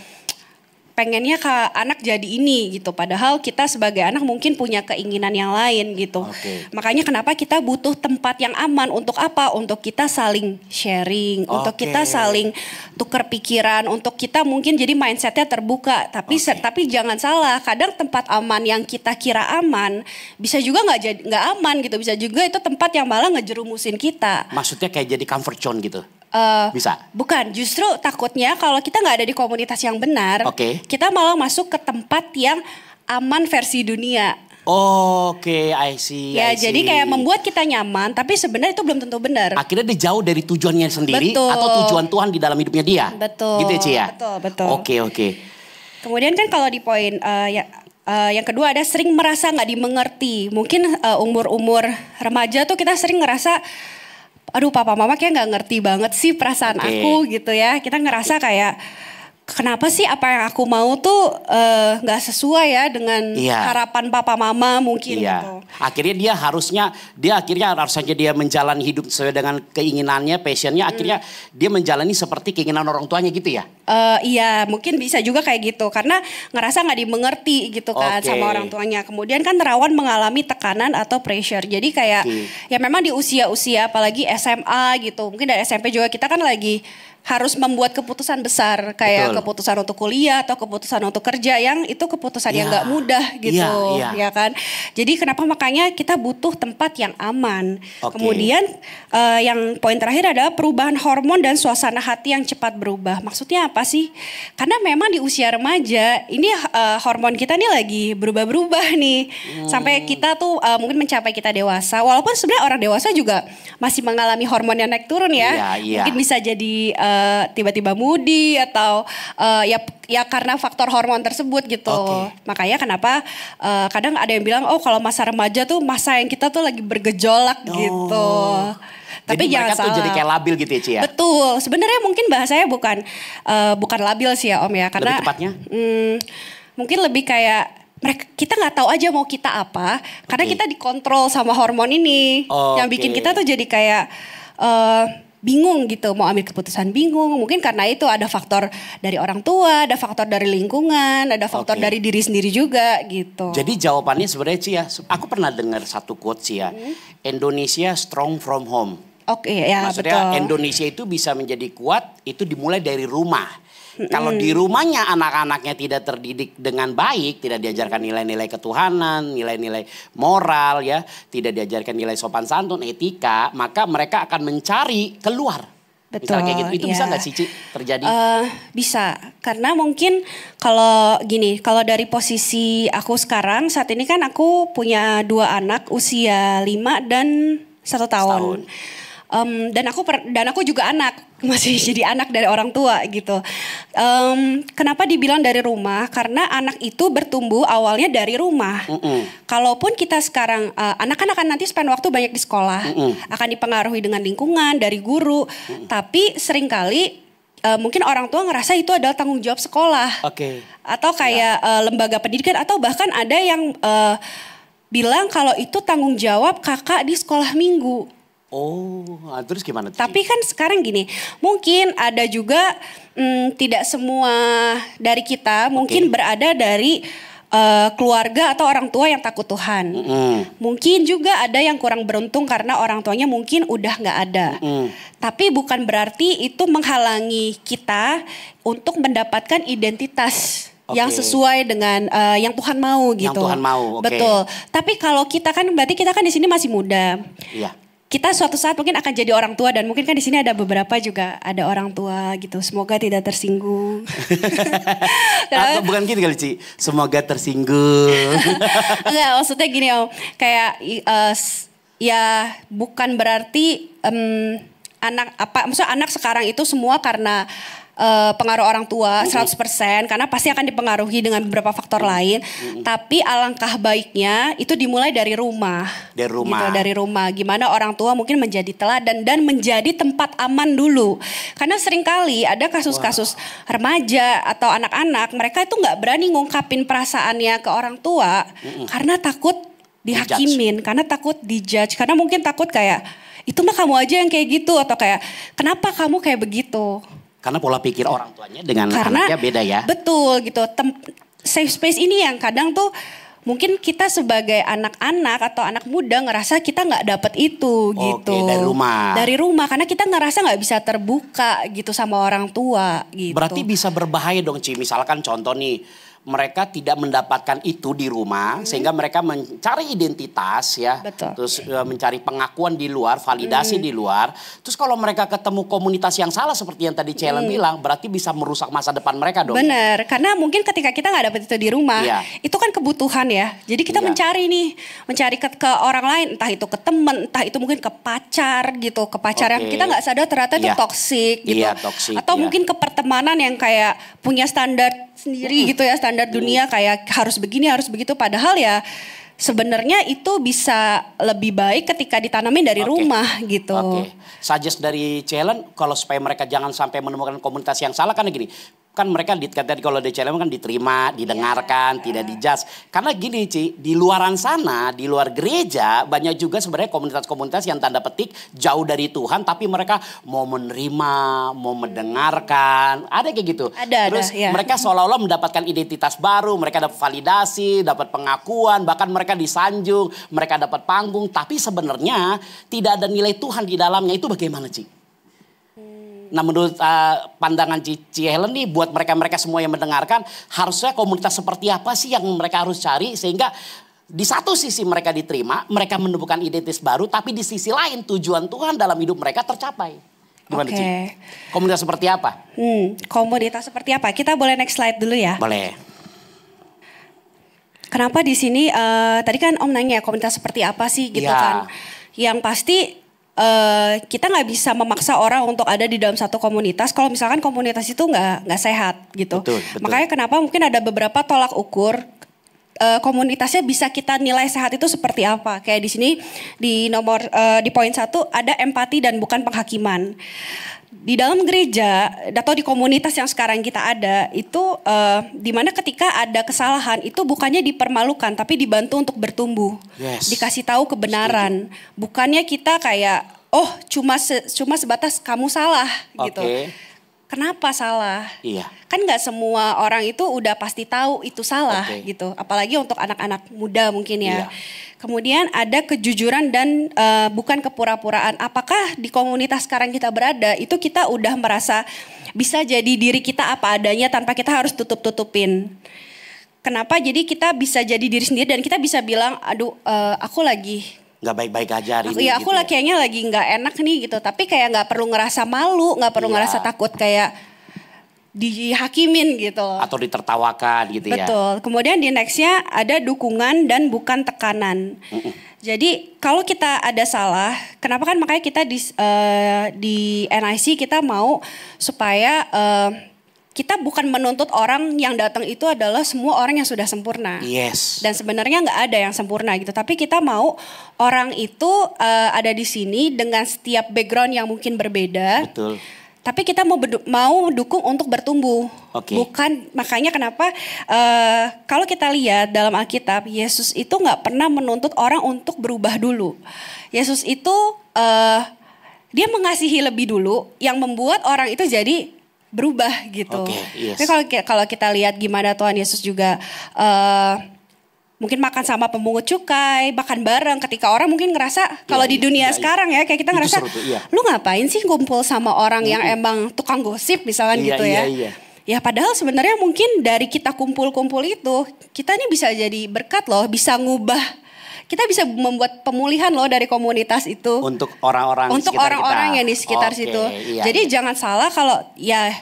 pengennya anak jadi ini gitu. Padahal kita sebagai anak mungkin punya keinginan yang lain gitu. Makanya kenapa kita butuh tempat yang aman untuk apa? Untuk kita saling sharing, untuk kita saling tukar pikiran, untuk kita mungkin jadi mindsetnya terbuka. Tapi jangan salah, kadang tempat aman yang kita kira aman bisa juga nggak aman gitu. Bisa juga itu tempat yang malah ngejerumusin kita. Maksudnya kayak jadi comfort zone gitu? Bisa? Bukan, justru takutnya kalau kita nggak ada di komunitas yang benar, kita malah masuk ke tempat yang aman versi dunia. Oke, I see. Jadi kayak membuat kita nyaman, tapi sebenarnya itu belum tentu benar. Akhirnya dia jauh dari tujuannya sendiri atau tujuan Tuhan di dalam hidupnya dia. Betul. Gitu ya Ci ya? Betul. Oke. Kemudian kan kalau di poin yang kedua ada sering merasa nggak dimengerti. Mungkin umur-umur remaja tuh kita sering ngerasa, aduh papa mama kayak nggak ngerti banget sih perasaan aku gitu ya. Kita ngerasa kayak kenapa sih apa yang aku mau tuh nggak sesuai ya dengan harapan papa mama mungkin gitu. Akhirnya dia harusnya dia menjalani hidup sesuai dengan keinginannya, passionnya. Akhirnya dia menjalani seperti keinginan orang tuanya gitu ya. Iya mungkin bisa juga kayak gitu karena ngerasa nggak dimengerti gitu kan sama orang tuanya. Kemudian kan rawan mengalami tekanan atau pressure. Jadi kayak ya memang di usia-usia apalagi SMA gitu. Mungkin dari SMP juga kita kan lagi harus membuat keputusan besar kayak keputusan untuk kuliah atau keputusan untuk kerja yang itu keputusan yang nggak mudah gitu ya kan. Jadi kenapa makanya kita butuh tempat yang aman. Kemudian yang poin terakhir adalah perubahan hormon dan suasana hati yang cepat berubah. Maksudnya apa sih? Karena memang di usia remaja ini hormon kita nih lagi berubah-berubah nih sampai kita tuh mungkin mencapai kita dewasa. Walaupun sebenarnya orang dewasa juga masih mengalami hormon yang naik turun ya. Mungkin bisa jadi tiba-tiba moody atau ya karena faktor hormon tersebut gitu. Makanya kenapa kadang ada yang bilang kalau masa remaja tuh masa yang kita tuh lagi bergejolak gitu. Tapi jadi jangan mereka tuh jadi kayak labil gitu ya Ci ya? Betul. Sebenarnya mungkin bahasanya bukan labil sih ya Om ya. Karena lebih tepatnya? Mungkin lebih kayak kita nggak tahu aja mau kita apa. Karena kita dikontrol sama hormon ini. Yang bikin kita tuh jadi kayak bingung gitu, mau ambil keputusan bingung. Mungkin karena itu ada faktor dari orang tua, ada faktor dari lingkungan, ada faktor dari diri sendiri juga gitu. Jadi jawabannya sebenarnya Ci ya, aku pernah dengar satu quote Ci ya, Indonesia strong from home. Maksudnya betul. Indonesia itu bisa menjadi kuat, itu dimulai dari rumah. Kalau di rumahnya anak-anaknya tidak terdidik dengan baik, tidak diajarkan nilai-nilai ketuhanan, nilai-nilai moral ya, tidak diajarkan nilai sopan santun, etika, maka mereka akan mencari keluar. Betul. Misalnya kayak gitu, itu bisa nggak sih Ci terjadi? Bisa, karena mungkin kalau dari posisi aku sekarang saat ini kan aku punya 2 anak usia 5 dan 1 tahun. Dan aku juga anak, masih jadi anak dari orang tua gitu. Kenapa dibilang dari rumah? Karena anak itu bertumbuh awalnya dari rumah. Kalaupun kita sekarang anak-anak akan nanti spend waktu banyak di sekolah, akan dipengaruhi dengan lingkungan dari guru. Tapi seringkali mungkin orang tua ngerasa itu adalah tanggung jawab sekolah. Atau kayak lembaga pendidikan, atau bahkan ada yang bilang kalau itu tanggung jawab kakak di sekolah minggu. Terus gimana? Tapi kan sekarang gini, mungkin ada juga tidak semua dari kita mungkin berada dari keluarga atau orang tua yang takut Tuhan. Mungkin juga ada yang kurang beruntung karena orang tuanya mungkin udah nggak ada. Tapi bukan berarti itu menghalangi kita untuk mendapatkan identitas yang sesuai dengan yang Tuhan mau gitu. Yang Tuhan mau. Betul. Tapi kalau kita kan berarti kita kan di sini masih muda. Iya. Kita suatu saat mungkin akan jadi orang tua, dan mungkin kan di sini ada beberapa juga ada orang tua gitu. Semoga tidak tersinggung. Atau bukan gitu kali Ci, semoga tersinggung. Enggak, maksudnya gini Om, kayak ya bukan berarti maksudnya anak sekarang itu semua karena pengaruh orang tua 100%, karena pasti akan dipengaruhi dengan beberapa faktor lain. Tapi alangkah baiknya itu dimulai dari rumah. Gitu, dari rumah. Gimana orang tua mungkin menjadi teladan dan menjadi tempat aman dulu. Karena seringkali ada kasus-kasus remaja atau anak-anak, mereka itu nggak berani ngungkapin perasaannya ke orang tua karena takut dihakimin, karena takut dijudge, karena mungkin takut kayak itu mah kamu aja yang kayak gitu, atau kayak kenapa kamu kayak begitu. Karena pola pikir orang tuanya dengan anaknya beda ya. Betul gitu. Safe space ini yang kadang tuh mungkin kita sebagai anak-anak atau anak muda ngerasa kita nggak dapet itu gitu. Dari rumah karena kita ngerasa nggak bisa terbuka gitu sama orang tua gitu. Berarti bisa berbahaya dong Ci. Misalkan contoh nih, mereka tidak mendapatkan itu di rumah sehingga mereka mencari identitas ya. Betul. Terus mencari pengakuan di luar, validasi di luar. Terus kalau mereka ketemu komunitas yang salah seperti yang tadi Cellen bilang, berarti bisa merusak masa depan mereka dong. Benar, karena mungkin ketika kita nggak dapet itu di rumah, itu kan kebutuhan ya. Jadi kita mencari ke orang lain, entah itu ke teman, entah itu mungkin ke pacar gitu, ke pacar yang kita nggak sadar ternyata itu toksik gitu. Atau mungkin ke pertemanan yang kayak punya standar sendiri gitu ya, standar dunia kayak harus begini harus begitu, padahal ya sebenarnya itu bisa lebih baik ketika ditanamin dari rumah gitu. Suggest dari Cellen kalau supaya mereka jangan sampai menemukan komunitas yang salah, karena gini, kan mereka tadi kalau di Cellen kan diterima, didengarkan, tidak dijudge. Karena gini Ci, di luaran sana, di luar gereja banyak juga sebenarnya komunitas-komunitas yang tanda petik jauh dari Tuhan, tapi mereka mau menerima, mau mendengarkan, ada kayak gitu. Terus mereka seolah-olah mendapatkan identitas baru, mereka dapat validasi, dapat pengakuan, bahkan mereka disanjung, mereka dapat panggung, tapi sebenarnya tidak ada nilai Tuhan di dalamnya. Itu bagaimana Ci? Nah menurut pandangan Ci Helen nih, buat mereka-mereka semua yang mendengarkan, harusnya komunitas seperti apa sih yang mereka harus cari sehingga di satu sisi mereka diterima, mereka menemukan identitas baru, tapi di sisi lain tujuan Tuhan dalam hidup mereka tercapai. Gimana Ci? Komunitas seperti apa? Komunitas seperti apa? Kita boleh next slide dulu ya? Boleh. Kenapa di sini tadi kan Om nanya komunitas seperti apa sih gitu kan? Yang pasti kita nggak bisa memaksa orang untuk ada di dalam satu komunitas kalau misalkan komunitas itu nggak sehat gitu. Betul. Makanya kenapa mungkin ada beberapa tolak ukur komunitasnya bisa kita nilai sehat itu seperti apa. Kayak di sini di poin 1 ada empati dan bukan penghakiman. Di dalam gereja atau di komunitas yang sekarang kita ada itu dimana ketika ada kesalahan itu bukannya dipermalukan tapi dibantu untuk bertumbuh, dikasih tahu kebenaran, bukannya kita kayak cuma sebatas kamu salah gitu. Kenapa salah? Kan nggak semua orang itu udah pasti tahu itu salah gitu, apalagi untuk anak-anak muda mungkin ya. Kemudian ada kejujuran dan bukan kepura-puraan. Apakah di komunitas sekarang kita berada itu kita udah merasa bisa jadi diri kita apa adanya tanpa kita harus tutup-tutupin. Kenapa? Jadi kita bisa jadi diri sendiri dan kita bisa bilang, aku lagi nggak baik-baik aja hari ini. Aku gitu kayaknya lagi nggak enak nih gitu. Tapi kayak nggak perlu ngerasa malu, nggak perlu ngerasa takut kayak dihakimin gitu. Atau ditertawakan gitu ya. Betul. Kemudian di nextnya ada dukungan dan bukan tekanan. Jadi kalau kita ada salah, kenapa kan makanya kita di NIC kita mau supaya kita bukan menuntut orang yang datang itu adalah semua orang yang sudah sempurna. Dan sebenarnya nggak ada yang sempurna gitu. Tapi kita mau orang itu ada di sini dengan setiap background yang mungkin berbeda. Betul. tapi kita mau dukung untuk bertumbuh. Bukan, makanya kenapa kalau kita lihat dalam Alkitab, Yesus itu nggak pernah menuntut orang untuk berubah dulu. Yesus itu dia mengasihi lebih dulu, yang membuat orang itu jadi berubah gitu. Tapi kalau kita lihat gimana Tuhan Yesus juga mungkin makan sama pemungut cukai, makan bareng, ketika orang mungkin ngerasa kalau di dunia sekarang ya kayak kita ngerasa lu ngapain sih kumpul sama orang yang emang tukang gosip misalkan gitu ya. Ya padahal sebenarnya mungkin dari kita kumpul-kumpul itu kita ini bisa jadi berkat loh, bisa ngubah, kita bisa membuat pemulihan loh dari komunitas itu untuk orang-orang yang di sekitar situ. Jadi jangan salah kalau ya,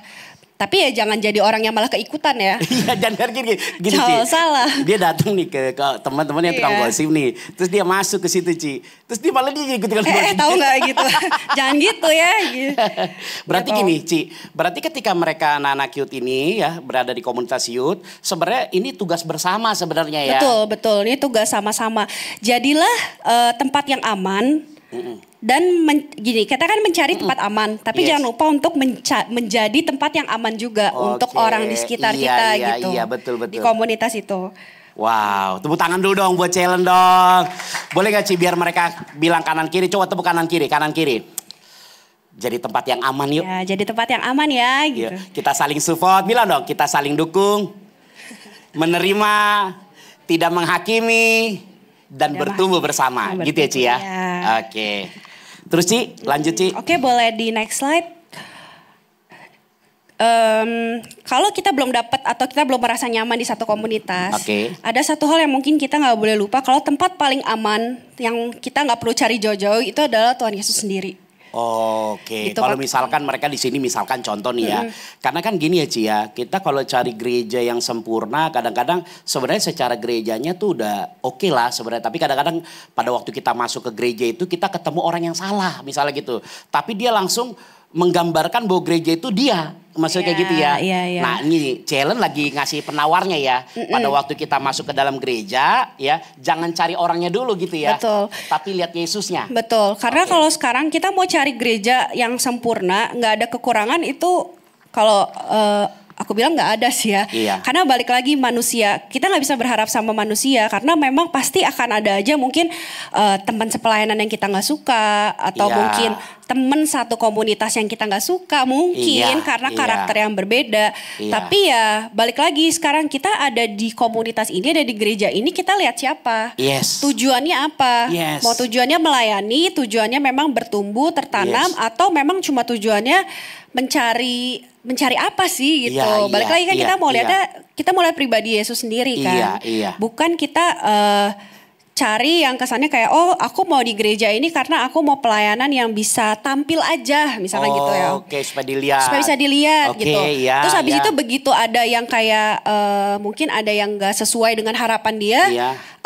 tapi ya jangan jadi orang yang malah keikutan ya. Iya, jangan gini salah. Dia datang nih ke teman-teman yang tukang gosip nih. Terus dia masuk ke situ, Ci. Terus dia malah dia ikut tahu nggak gitu. Jangan gitu ya. Berarti gini, Ci. Berarti ketika mereka anak-anak youth ini ya berada di komunitas youth, sebenarnya ini tugas bersama sebenarnya ya. Betul. Ini tugas sama-sama. Jadilah tempat yang aman. Dan gini, kita kan mencari tempat aman, tapi jangan lupa untuk menjadi tempat yang aman juga untuk orang di sekitar kita gitu. Iya, betul. Di komunitas itu. Wow, tepuk tangan dulu dong buat challenge dong. Boleh gak Ci biar mereka bilang kanan kiri, coba tepuk kanan kiri. Jadi tempat yang aman yuk. Ya, jadi tempat yang aman ya gitu. Kita saling support, bilang dong, kita saling dukung, menerima, tidak menghakimi, dan bertumbuh bersama. Gitu ya Ci ya. Oke. Terus Ci, lanjut Ci. Oke, boleh di next slide. Kalau kita belum dapat atau kita belum merasa nyaman di satu komunitas, ada satu hal yang mungkin kita nggak boleh lupa. Kalau tempat paling aman yang kita nggak perlu cari jauh-jauh itu adalah Tuhan Yesus sendiri. Gitu, kalau misalkan mereka di sini misalkan contoh nih ya, karena kan gini ya Ci ya, kita kalau cari gereja yang sempurna kadang-kadang sebenarnya secara gerejanya tuh udah oke lah sebenarnya, tapi kadang-kadang pada waktu kita masuk ke gereja itu kita ketemu orang yang salah misalnya gitu, tapi dia langsung menggambarkan bahwa gereja itu dia, maksudnya kayak gitu ya. Nah ini challenge lagi ngasih penawarnya ya. Pada waktu kita masuk ke dalam gereja ya, jangan cari orangnya dulu gitu ya. Betul. Tapi lihat Yesusnya. Betul. Karena kalau sekarang kita mau cari gereja yang sempurna, nggak ada kekurangan itu kalau aku bilang nggak ada sih ya. Karena balik lagi manusia, kita nggak bisa berharap sama manusia karena memang pasti akan ada aja mungkin teman sepelayanan yang kita nggak suka atau mungkin teman satu komunitas yang kita nggak suka mungkin karena karakter yang berbeda. Tapi ya balik lagi sekarang kita ada di komunitas ini, ada di gereja ini, kita lihat siapa, tujuannya apa, mau tujuannya melayani, tujuannya memang bertumbuh, tertanam, atau memang cuma tujuannya mencari apa sih gitu. Balik lagi kan kita mau lihatnya, kita mau lihat pribadi Yesus sendiri kan. Bukan kita cari yang kesannya kayak aku mau di gereja ini karena aku mau pelayanan yang bisa tampil aja misalnya gitu ya. Supaya dilihat. Supaya bisa dilihat gitu. Terus habis itu begitu ada yang kayak mungkin ada yang gak sesuai dengan harapan dia.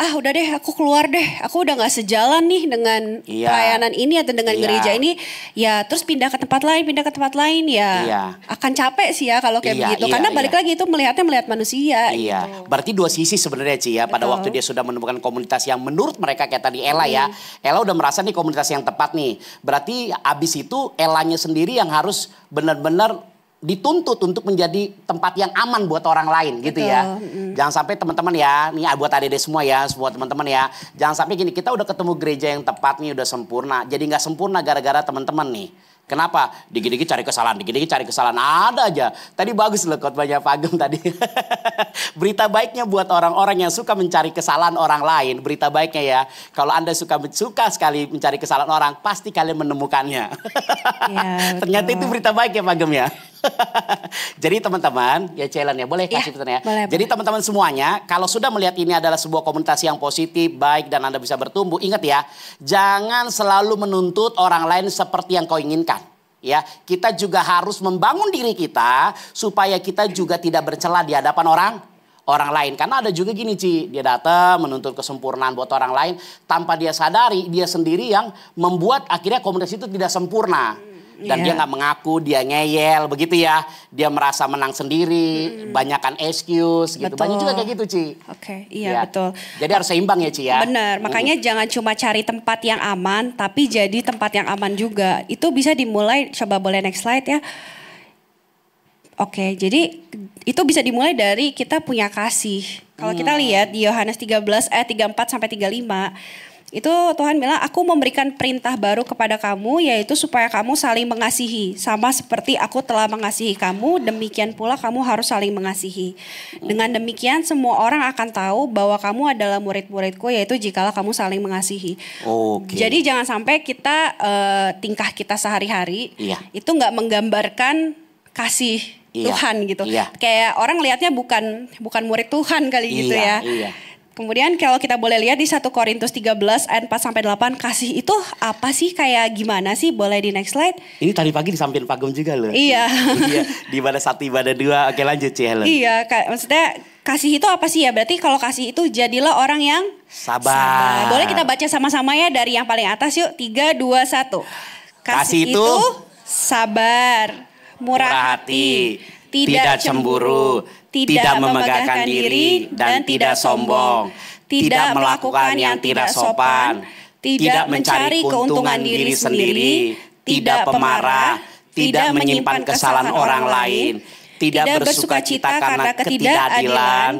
Udah deh aku keluar deh. Aku udah gak sejalan nih dengan pelayanan ini atau dengan gereja ini. Ya terus pindah ke tempat lain ya. Akan capek sih ya kalau kayak begitu. Karena balik lagi itu melihat manusia. Gitu. Berarti dua sisi sebenarnya Ci ya. Pada waktu dia sudah menemukan komunitas yang menurut mereka kayak tadi Ella ya. Ella udah merasa nih komunitas yang tepat nih. Berarti abis itu Ellanya sendiri yang harus benar-benar dituntut untuk menjadi tempat yang aman buat orang lain gitu ya. Jangan sampai teman-teman ya, nih buat adik-adik semua ya, semua teman-teman ya. Jangan sampai gini, kita udah ketemu gereja yang tepat nih, udah sempurna. Jadi gak sempurna gara-gara teman-teman nih. Kenapa? Dikit-dikit cari kesalahan, ada aja. Tadi bagus loh khotbahnya Pak Ageng tadi. Berita baiknya buat orang-orang yang suka mencari kesalahan orang lain. Berita baiknya ya, kalau Anda suka sekali mencari kesalahan orang, pasti kalian menemukannya. Ternyata itu berita baik ya Pak Ageng ya. Jadi teman-teman, ya challenge ya, boleh kasih pesan ya. Jadi teman-teman semuanya, kalau sudah melihat ini adalah sebuah komunitas yang positif, baik dan Anda bisa bertumbuh, ingat ya, jangan selalu menuntut orang lain seperti yang kau inginkan. Ya, kita juga harus membangun diri kita supaya kita juga tidak bercela di hadapan orang lain. Karena ada juga gini Ci, dia datang menuntut kesempurnaan buat orang lain tanpa dia sadari dia sendiri yang membuat akhirnya komunitas itu tidak sempurna. Dan dia nggak mengaku, dia ngeyel begitu ya. Dia merasa menang sendiri, banyakan excuse gitu. Betul. Banyak juga kayak gitu, Ci. Oke, iya betul. Jadi harus seimbang ya, Ci ya. Benar, makanya jangan cuma cari tempat yang aman, tapi jadi tempat yang aman juga. Itu bisa dimulai, coba boleh next slide ya. Oke, jadi itu bisa dimulai dari kita punya kasih. Kalau kita lihat di Yohanes 13 ayat 34 sampai 35, itu Tuhan bilang, aku memberikan perintah baru kepada kamu, yaitu supaya kamu saling mengasihi. Sama seperti aku telah mengasihi kamu, demikian pula kamu harus saling mengasihi. Dengan demikian semua orang akan tahu bahwa kamu adalah murid-muridku, yaitu jikalau kamu saling mengasihi. Jadi jangan sampai kita, tingkah kita sehari-hari, itu gak menggambarkan kasih Tuhan gitu. Kayak orang lihatnya bukan murid Tuhan kali gitu ya. Kemudian kalau kita boleh lihat di 1 Korintus 13 ayat 4 sampai 8, kasih itu apa sih, kayak gimana sih? Boleh di next slide. Ini tadi pagi disampaikan Pak Gom juga loh. Iya. Di ibadah 1, ibadah 2. Oke, lanjut Ci Helen. Iya, maksudnya kasih itu apa sih ya? Berarti kalau kasih itu jadilah orang yang sabar. Boleh kita baca sama-sama ya dari yang paling atas yuk. 3, 2, 1. Kasih itu sabar, murah hati, tidak cemburu, tidak memegahkan diri, dan tidak sombong, tidak melakukan yang tidak sopan, tidak mencari keuntungan diri sendiri, tidak pemarah, tidak menyimpan kesalahan orang lain, tidak bersukacita karena ketidakadilan,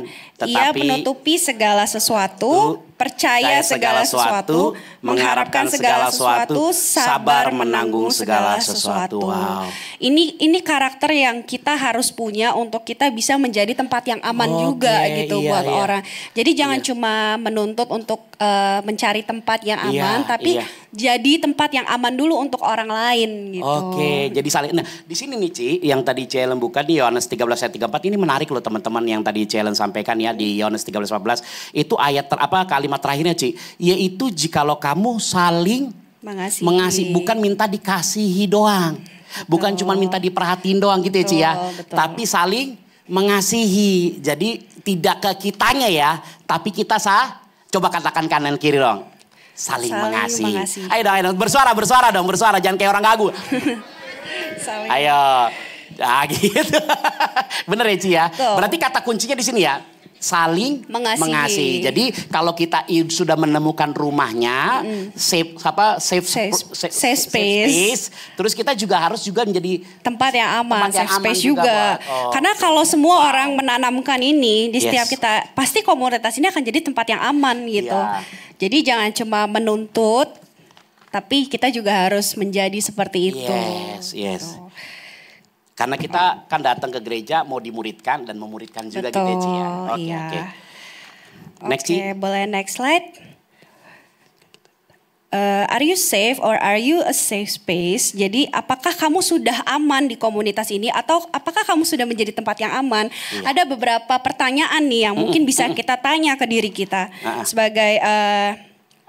ia menutupi segala sesuatu, percaya segala sesuatu, mengharapkan segala sesuatu, sabar menanggung segala sesuatu. Ini karakter yang kita harus punya untuk kita bisa menjadi tempat yang aman juga gitu buat orang. Jadi jangan cuma menuntut untuk mencari tempat yang aman, tapi jadi tempat yang aman dulu untuk orang lain gitu. Jadi saling. Nah, di sini nih Ci, yang tadi Ci Helen buka di Yohanes 13 ayat 34, ini menarik loh teman-teman yang tadi Ci Helen sampaikan ya di Yohanes 13:14. Itu ayat kalimat terakhirnya Ci, yaitu jikalau kamu saling mengasihi, bukan minta dikasihi doang. Bukan cuma minta diperhatiin doang gitu ya Ci ya. Tapi saling mengasihi. Jadi tidak ke kitanya ya, tapi kita coba katakan kanan kiri dong. Saling mengasihi. Ayo dong, bersuara dong, jangan kayak orang gagu. Ayo. Nah gitu. Bener ya Ci ya. Berarti kata kuncinya di sini ya. Saling mengasihi. Jadi kalau kita sudah menemukan rumahnya, safe space, terus kita juga harus menjadi tempat yang aman, safe space juga. Karena kalau semua orang menanamkan ini di setiap kita, pasti komunitas ini akan jadi tempat yang aman gitu. Jadi jangan cuma menuntut, tapi kita juga harus menjadi seperti itu. Yes. Karena kita kan datang ke gereja mau dimuridkan dan memuridkan juga gitu ya Ci ya. Oke, boleh next slide. Are you safe or are you a safe space? Jadi apakah kamu sudah aman di komunitas ini atau apakah kamu sudah menjadi tempat yang aman? Ada beberapa pertanyaan nih yang mungkin bisa kita tanya ke diri kita sebagai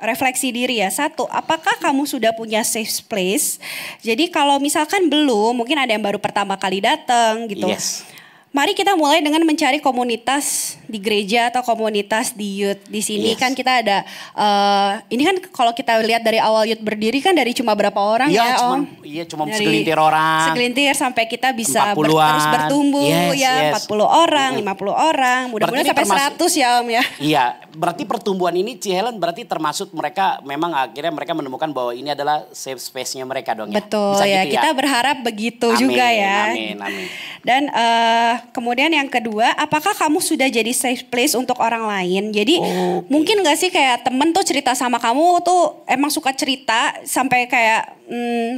refleksi diri ya. 1, apakah kamu sudah punya safe place? Jadi kalau misalkan belum, mungkin ada yang baru pertama kali datang gitu. Mari kita mulai dengan mencari komunitas di gereja atau komunitas di youth. Di sini kan kita ada, ini kan kalau kita lihat dari awal youth berdiri kan dari cuma berapa orang cuma segelintir orang. Segelintir sampai kita bisa terus bertumbuh 40 orang, 50 orang, mudah-mudahan sampai 100 ya Om ya. Iya, berarti pertumbuhan ini Ci Helen berarti termasuk mereka memang akhirnya mereka menemukan bahwa ini adalah safe space-nya mereka dong ya. Betul ya, gitu kita berharap begitu juga ya. Amin. Dan kemudian yang kedua, apakah kamu sudah jadi safe place untuk orang lain? Jadi mungkin gak sih kayak temen tuh cerita sama kamu tuh emang suka cerita sampai kayak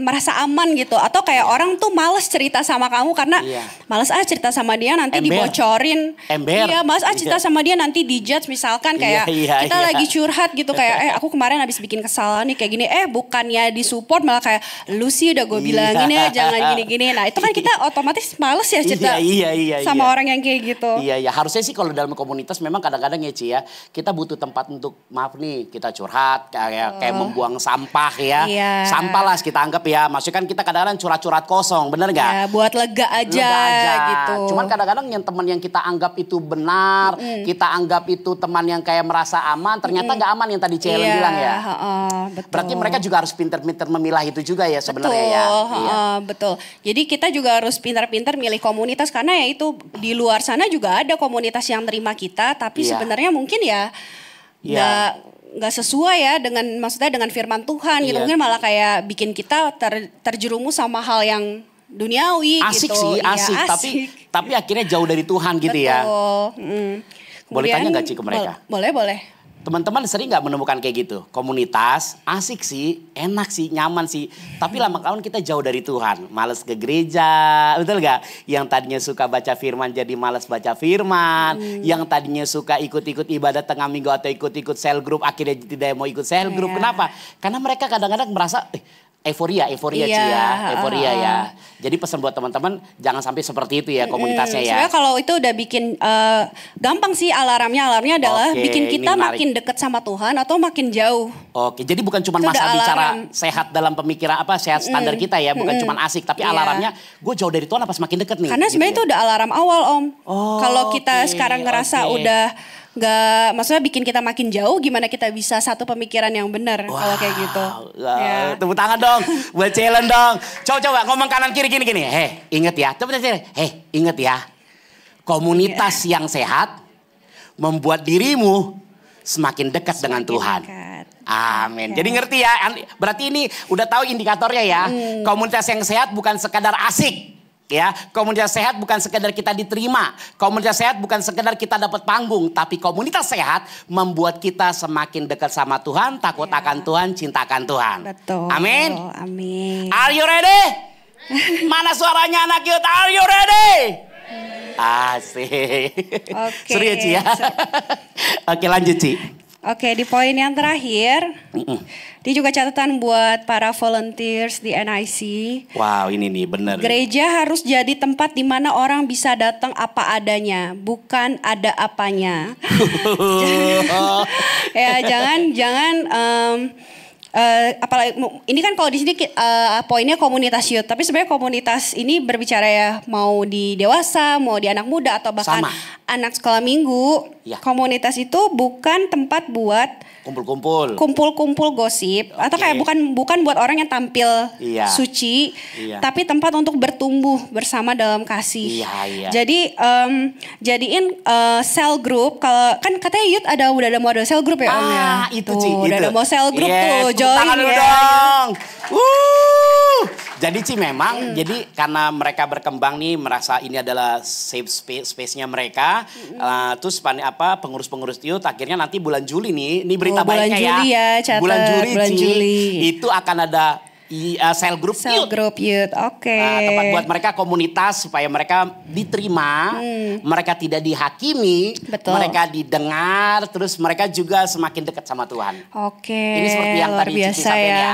merasa aman gitu. Atau kayak orang tuh males cerita sama kamu karena males cerita sama dia nanti dibocorin. Iya, males cerita sama dia nanti dijudge misalkan kayak kita lagi curhat gitu kayak aku kemarin habis bikin kesalahan nih kayak gini. Bukannya disupport malah kayak lu sih udah gue bilangin ya jangan gini-gini. Nah itu kan kita otomatis males ya cerita. sama orang yang kayak gitu. Iya, harusnya sih kalau dalam komunitas memang kadang-kadang ya Ci ya, kita butuh tempat untuk maaf nih, kita curhat kayak membuang sampah ya. Sampah lah kita anggap ya. Maksudnya kan kita kadang-kadang curhat-curhat kosong, bener nggak? Ya, buat lega aja gitu. Cuman kadang-kadang yang teman yang kita anggap itu benar, kita anggap itu teman yang kayak merasa aman, ternyata nggak aman yang tadi Celen bilang ya. Betul. Berarti mereka juga harus pinter-pinter memilah itu juga ya sebenarnya ya. Betul. Jadi kita juga harus pintar-pintar milih komunitas karena ya itu di luar sana juga ada komunitas yang terima kita, tapi sebenarnya mungkin ya nggak sesuai ya dengan firman Tuhan gitu. Mungkin malah kayak bikin kita terjerumus sama hal yang duniawi asik gitu. Sih, asik. Tapi akhirnya jauh dari Tuhan gitu ya. Boleh tanya nggak Ci ke mereka? Boleh. Teman-teman sering nggak menemukan kayak gitu? Komunitas asik sih, enak sih, nyaman sih. Tapi lama-kelamaan kita jauh dari Tuhan. Males ke gereja, betul nggak? Yang tadinya suka baca firman jadi males baca firman. Yang tadinya suka ikut-ikut ibadah tengah minggu atau ikut-ikut sel group akhirnya tidak mau ikut sel group. Kenapa? Karena mereka kadang-kadang merasa euforia Ci ya, euforia ya. Jadi pesan buat teman-teman jangan sampai seperti itu ya komunitasnya ya. Sebenarnya kalau itu udah bikin gampang sih alarmnya adalah bikin kita makin dekat sama Tuhan atau makin jauh. Oke, jadi bukan cuma masalah bicara sehat dalam pemikiran sehat standar kita ya, bukan cuma asik, tapi alarmnya gue jauh dari Tuhan apa semakin dekat nih. Karena sebenarnya itu udah alarm awal Om. Kalau kita sekarang ngerasa udah nggak, maksudnya bikin kita makin jauh, gimana kita bisa satu pemikiran yang benar kalau kayak gitu. Tepuk tangan dong buat Celen dong. Coba ngomong kanan kiri gini. Inget ya. Coba inget ya. Komunitas yang sehat membuat dirimu semakin dekat dengan Tuhan. Amin. Jadi ngerti ya. Berarti ini udah tahu indikatornya ya. Komunitas yang sehat bukan sekadar asik. Ya, komunitas sehat bukan sekedar kita diterima. Komunitas sehat bukan sekedar kita dapat panggung. Tapi komunitas sehat membuat kita semakin dekat sama Tuhan, takut akan Tuhan, cinta akan Tuhan. Betul. Amin. Amin. Are you ready? Mana suaranya anak youth? Are you ready? Asik. Seru ya Ci ya. Oke lanjut Ci. Oke, di poin yang terakhir, dia juga catatan buat para volunteers di NIC. Wow, ini nih bener. Gereja harus jadi tempat di mana orang bisa datang apa adanya, bukan ada apanya. Ya, jangan. Apalagi ini kan kalau di sini poinnya komunitas youth, tapi sebenarnya komunitas ini berbicara ya mau di dewasa, mau di anak muda atau bahkan anak sekolah minggu. Komunitas itu bukan tempat buat kumpul-kumpul gosip atau kayak bukan buat orang yang tampil suci, tapi tempat untuk bertumbuh bersama dalam kasih. Jadi jadiin cell group. Kalau kan katanya youth udah ada model cell group ya Om ya. Itu Ci, udah ada model cell group tuh, join tangan ya. Dong. Jadi Ci memang, jadi karena mereka berkembang nih merasa ini adalah safe space-nya mereka. Terus pengurus-pengurus youth akhirnya nanti bulan Juli nih, ini berita baiknya ya. Bulan Juli itu akan ada cell group youth. Oke. Tempat buat mereka komunitas supaya mereka diterima, mereka tidak dihakimi, mereka didengar, terus mereka juga semakin dekat sama Tuhan. Oke. Ini seperti yang luar tadi biasa Cici sampaikan ya.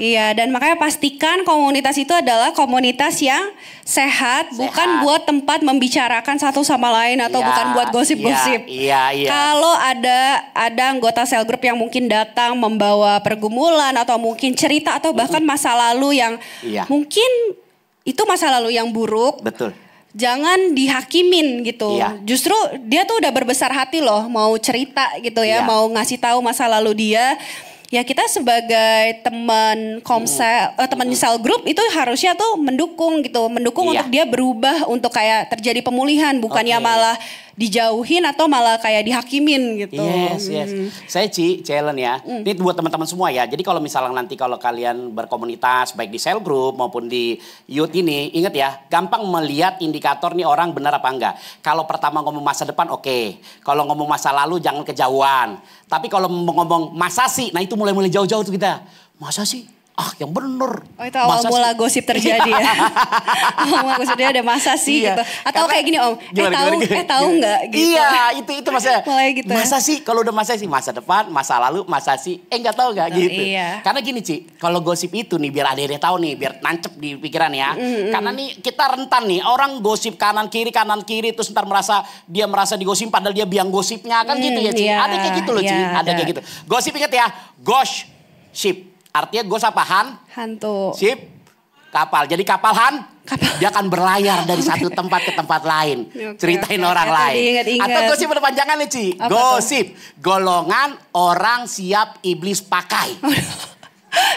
Iya, dan makanya pastikan komunitas itu adalah komunitas yang sehat. Bukan buat tempat membicarakan satu sama lain atau bukan buat gosip-gosip. Kalau ada anggota cell group yang mungkin datang membawa pergumulan atau mungkin cerita atau bahkan masa lalu yang mungkin itu masa lalu yang buruk. Betul. Jangan dihakimin gitu. Justru dia tuh udah berbesar hati loh mau cerita gitu ya, mau ngasih tahu masa lalu dia. Ya kita sebagai teman teman cell group itu harusnya tuh mendukung untuk dia berubah, untuk kayak terjadi pemulihan, bukannya malah dijauhin atau malah kayak dihakimin gitu. Yes. Saya Celen ya. Ini buat teman-teman semua ya. Jadi kalau misalnya nanti kalau kalian berkomunitas baik di cell group maupun di youth ini, ingat ya, gampang melihat indikator nih orang benar apa enggak. Kalau pertama ngomong masa depan oke. Kalau ngomong masa lalu jangan kejauhan. Tapi kalau ngomong masa sih, nah itu mulai jauh-jauh tuh kita. Masa sih? Yang bener. Oh itu awal mula gosip terjadi ya. Awal mula gosip terjadi ada masa sih gitu. Atau kayak gini Om, tahu nggak gitu. Iya itu maksudnya. Mulai gitu. Masa sih kalau udah masa sih, masa depan, masa lalu, masa sih. Nggak tahu nggak gitu. Iya. Karena gini Ci, kalau gosip itu nih biar adek tahu nih, biar nancep di pikiran ya. Karena nih kita rentan nih, orang gosip kanan kiri terus ntar dia merasa digosip padahal dia biang gosipnya kan gitu ya Ci. Iya, Ada kayak gitu loh Ci, ada kayak gitu. Gosip ingat ya, ghost-ship. Artinya ghost apa? Hantu. Ship, kapal. Jadi kapal dia akan berlayar dari satu tempat ke tempat lain. Ceritain orang lain. Ingat. Atau gosip berpanjangan nih Ci. Gosip, golongan orang siap iblis pakai.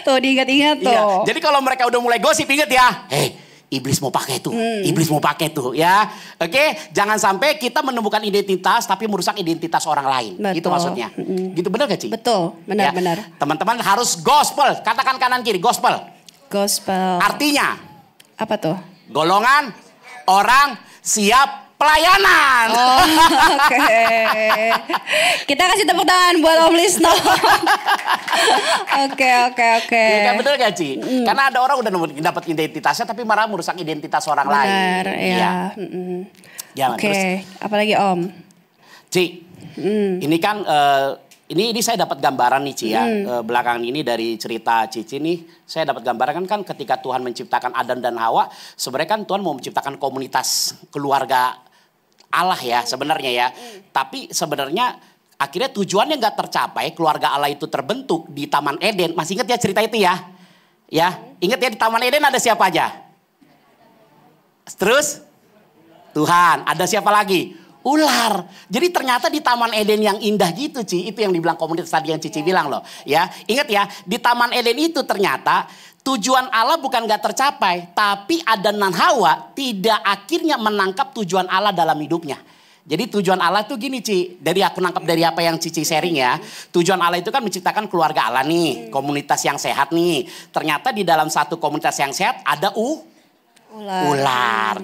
Tuh diingat-ingat tuh. Iya. Jadi kalau mereka udah mulai gosip ingat ya. Iblis mau pakai tuh. Iblis mau pakai tuh ya. Oke, jangan sampai kita menemukan identitas tapi merusak identitas orang lain. Betul. Itu maksudnya. Gitu benar gak Ci? Betul, benar-benar. Ya. Teman-teman harus gospel. Katakan kanan kiri, gospel. Gospel. Artinya apa tuh? Golongan orang siap pelayanan. Oke. Kita kasih tepuk tangan buat Om Lisno. Oke. Ya kan bener gak Ci? Karena ada orang udah dapat identitasnya tapi malah merusak identitas orang lain. Benar, ya. Oke, apalagi Om? Ci, ini kan ini saya dapat gambaran nih Ci ya. Belakangan ini dari cerita Cici nih, saya dapat gambaran kan ketika Tuhan menciptakan Adam dan Hawa, sebenarnya kan Tuhan mau menciptakan komunitas keluarga Allah ya sebenarnya ya. Tapi sebenarnya akhirnya tujuannya nggak tercapai, keluarga Allah itu terbentuk di Taman Eden. Masih ingat ya cerita itu ya? Ya, ingat ya di Taman Eden ada siapa aja? Terus Tuhan, ada siapa lagi? Ular. Jadi ternyata di Taman Eden yang indah gitu Ci, itu yang dibilang komunitas tadi yang Cici bilang loh. Ya, ingat ya, di Taman Eden itu ternyata tujuan Allah bukan gak tercapai, tapi Adam dan Hawa tidak akhirnya menangkap tujuan Allah dalam hidupnya. Jadi tujuan Allah tuh gini Ci, dari aku nangkap dari apa yang Cici sharing ya. Tujuan Allah itu kan menciptakan keluarga Allah nih, komunitas yang sehat nih. Ternyata di dalam satu komunitas yang sehat ada ular.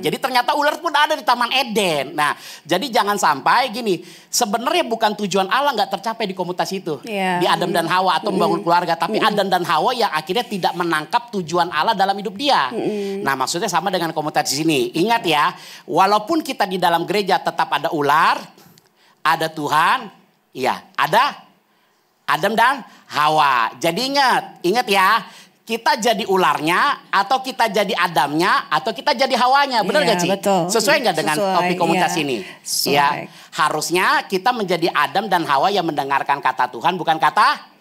Jadi ternyata ular pun ada di Taman Eden. Nah, jadi jangan sampai gini. Sebenarnya bukan tujuan Allah nggak tercapai di komunitas itu. Di Adam dan Hawa atau membangun keluarga. Tapi Adam dan Hawa yang akhirnya tidak menangkap tujuan Allah dalam hidup dia. Nah, maksudnya sama dengan komunitas di sini. Ingat ya, walaupun kita di dalam gereja tetap ada ular, ada Tuhan, iya, ada Adam dan Hawa. Jadi ingat ya. Kita jadi ularnya, atau kita jadi Adamnya, atau kita jadi Hawanya. Benar gak Ci? Betul. Sesuai gak dengan topik komunitas ini? Ya, harusnya kita menjadi Adam dan Hawa yang mendengarkan kata Tuhan, bukan kata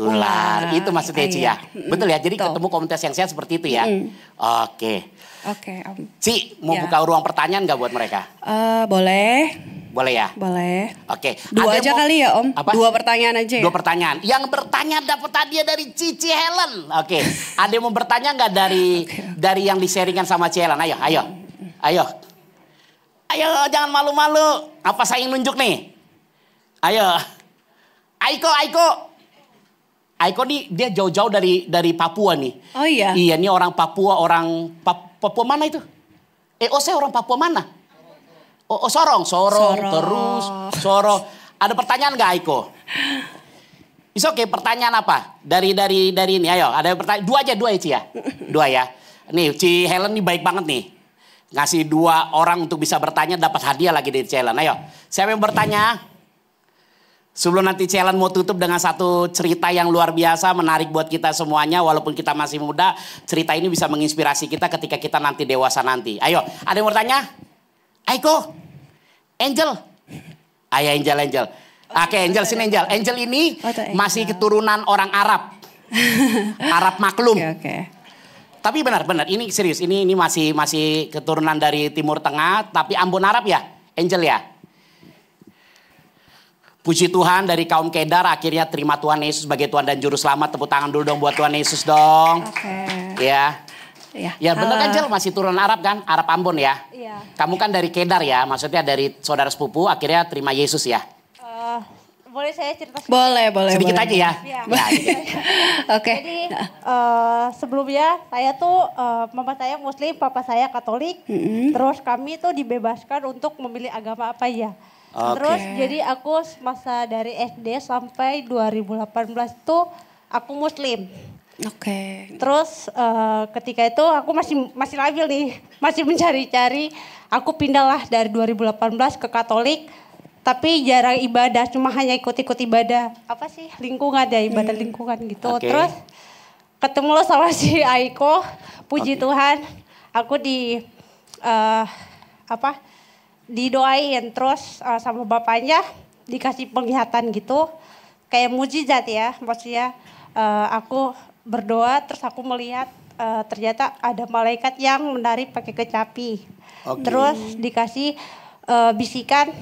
ular. Itu maksudnya Ci ya? Betul ya? Jadi ketemu komunitas yang sehat seperti itu ya? Oke. Ci, mau buka ruang pertanyaan gak buat mereka? Boleh. Boleh ya? Boleh. Oke. Dua aja kali ya Om? Apa? 2 pertanyaan aja ya? 2 pertanyaan. Yang bertanya dapat hadiah dari Cici Helen. Oke. Ada yang mau bertanya nggak dari yang di-sharingkan sama Cici Helen? Ayo, jangan malu-malu. Apa saya yang nunjuk nih? Ayo. Aiko nih dia jauh-jauh dari Papua nih. Oh iya? Iya, ini orang Papua, Papua mana itu? saya orang Papua mana? Sorong. Terus Sorong. Ada pertanyaan nggak Aiko? Oke, pertanyaan apa? Dari ini, ayo. Ada pertanyaan, 2 ya Ci ya? 2 ya. Nih, Ci Helen nih baik banget nih. Ngasih 2 orang untuk bisa bertanya, dapat hadiah lagi dari Ci Helen. Ayo, siapa yang bertanya? Sebelum nanti Ci Helen mau tutup dengan satu cerita yang luar biasa, menarik buat kita semuanya. Walaupun kita masih muda, cerita ini bisa menginspirasi kita ketika kita nanti dewasa nanti. Ayo, ada yang bertanya? Aiko, Angel. Ayo Angel. Oke, Angel sini Angel. Angel ini masih keturunan orang Arab. Arab maklum. Oke. Tapi benar, ini serius. Ini masih keturunan dari Timur Tengah, tapi Ambon Arab ya, Angel ya. Puji Tuhan dari kaum Kedar akhirnya terima Tuhan Yesus sebagai Tuhan dan Juru Selamat. Tepuk tangan dulu dong buat Tuhan Yesus dong. Oke. Ya benar kan Jel, masih turunan Arab kan? Arab Ambon ya? Iya. Kamu kan dari Kedar ya, maksudnya dari saudara sepupu akhirnya terima Yesus ya? Boleh saya cerita sedikit? Boleh. Sedikit aja ya? Iya. Oke. Jadi sebelumnya saya tuh mama saya Muslim, papa saya Katolik. Terus kami tuh dibebaskan untuk memilih agama apa ya. Terus jadi aku masa dari SD sampai 2018 tuh aku Muslim. Oke. Terus ketika itu aku masih labil nih, masih mencari-cari. Aku pindahlah dari 2018 ke Katolik, tapi jarang ibadah, cuma hanya ikut-ikut ibadah. Apa sih lingkungan ya, ibadah lingkungan gitu. Terus ketemu lo sama si Aiko, puji Tuhan, aku didoain terus sama bapaknya dikasih penglihatan gitu, kayak mujizat ya, maksudnya aku berdoa terus aku melihat ternyata ada malaikat yang menari pakai kecapi, terus dikasih bisikan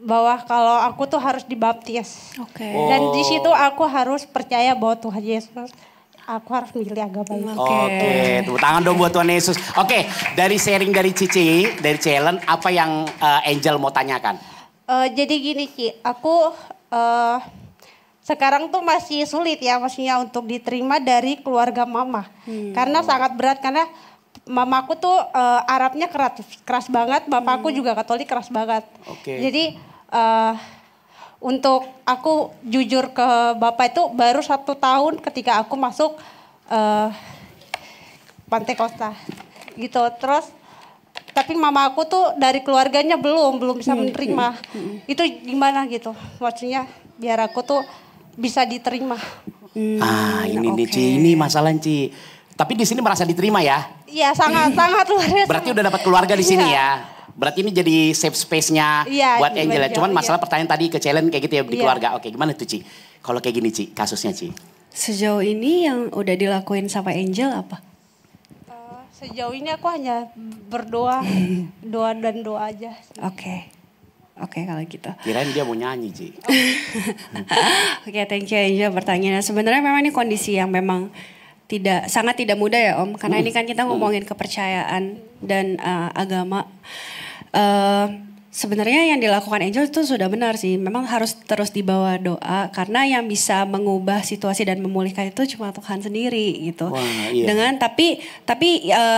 bahwa kalau aku tuh harus dibaptis, dan di situ aku harus percaya bahwa Tuhan Yesus. Aku harus milih agama ini. Oke, tepuk tangan dong buat Tuhan Yesus. Oke, dari sharing dari Cici, dari Challenge, apa yang Angel mau tanyakan? Jadi gini Ci, aku sekarang tuh masih sulit ya maksudnya untuk diterima dari keluarga mama. Karena sangat berat, karena mamaku tuh Arabnya keras banget, bapakku juga Katolik keras banget. Jadi untuk aku jujur ke bapak itu baru 1 tahun ketika aku masuk Pantai Kosta gitu. Terus tapi mama aku tuh dari keluarganya belum bisa menerima. Itu gimana gitu maksudnya biar aku tuh bisa diterima. Ini nih Ci, ini masalah Ci. Tapi di sini merasa diterima ya? Iya, sangat luar biasa. Berarti udah dapat keluarga di sini ya? Berarti ini jadi safe space-nya buat Angel ya. Cuman masalah pertanyaan tadi ke Challenge kayak gitu ya di keluarga. Oke, gimana tuh Ci? Kalau kayak gini Ci, kasusnya Ci. Sejauh ini yang udah dilakuin sama Angel apa? Sejauh ini aku hanya berdoa, doa aja. Oke, kalau gitu. Kirain dia mau nyanyi Ci. Oke, thank you Angel bertanya. Sebenarnya memang ini kondisi yang memang sangat tidak mudah ya Om, karena ini kan kita ngomongin kepercayaan dan agama. Sebenarnya yang dilakukan Angel itu sudah benar sih, memang harus terus dibawa doa, karena yang bisa mengubah situasi dan memulihkan itu cuma Tuhan sendiri gitu. Dengan tapi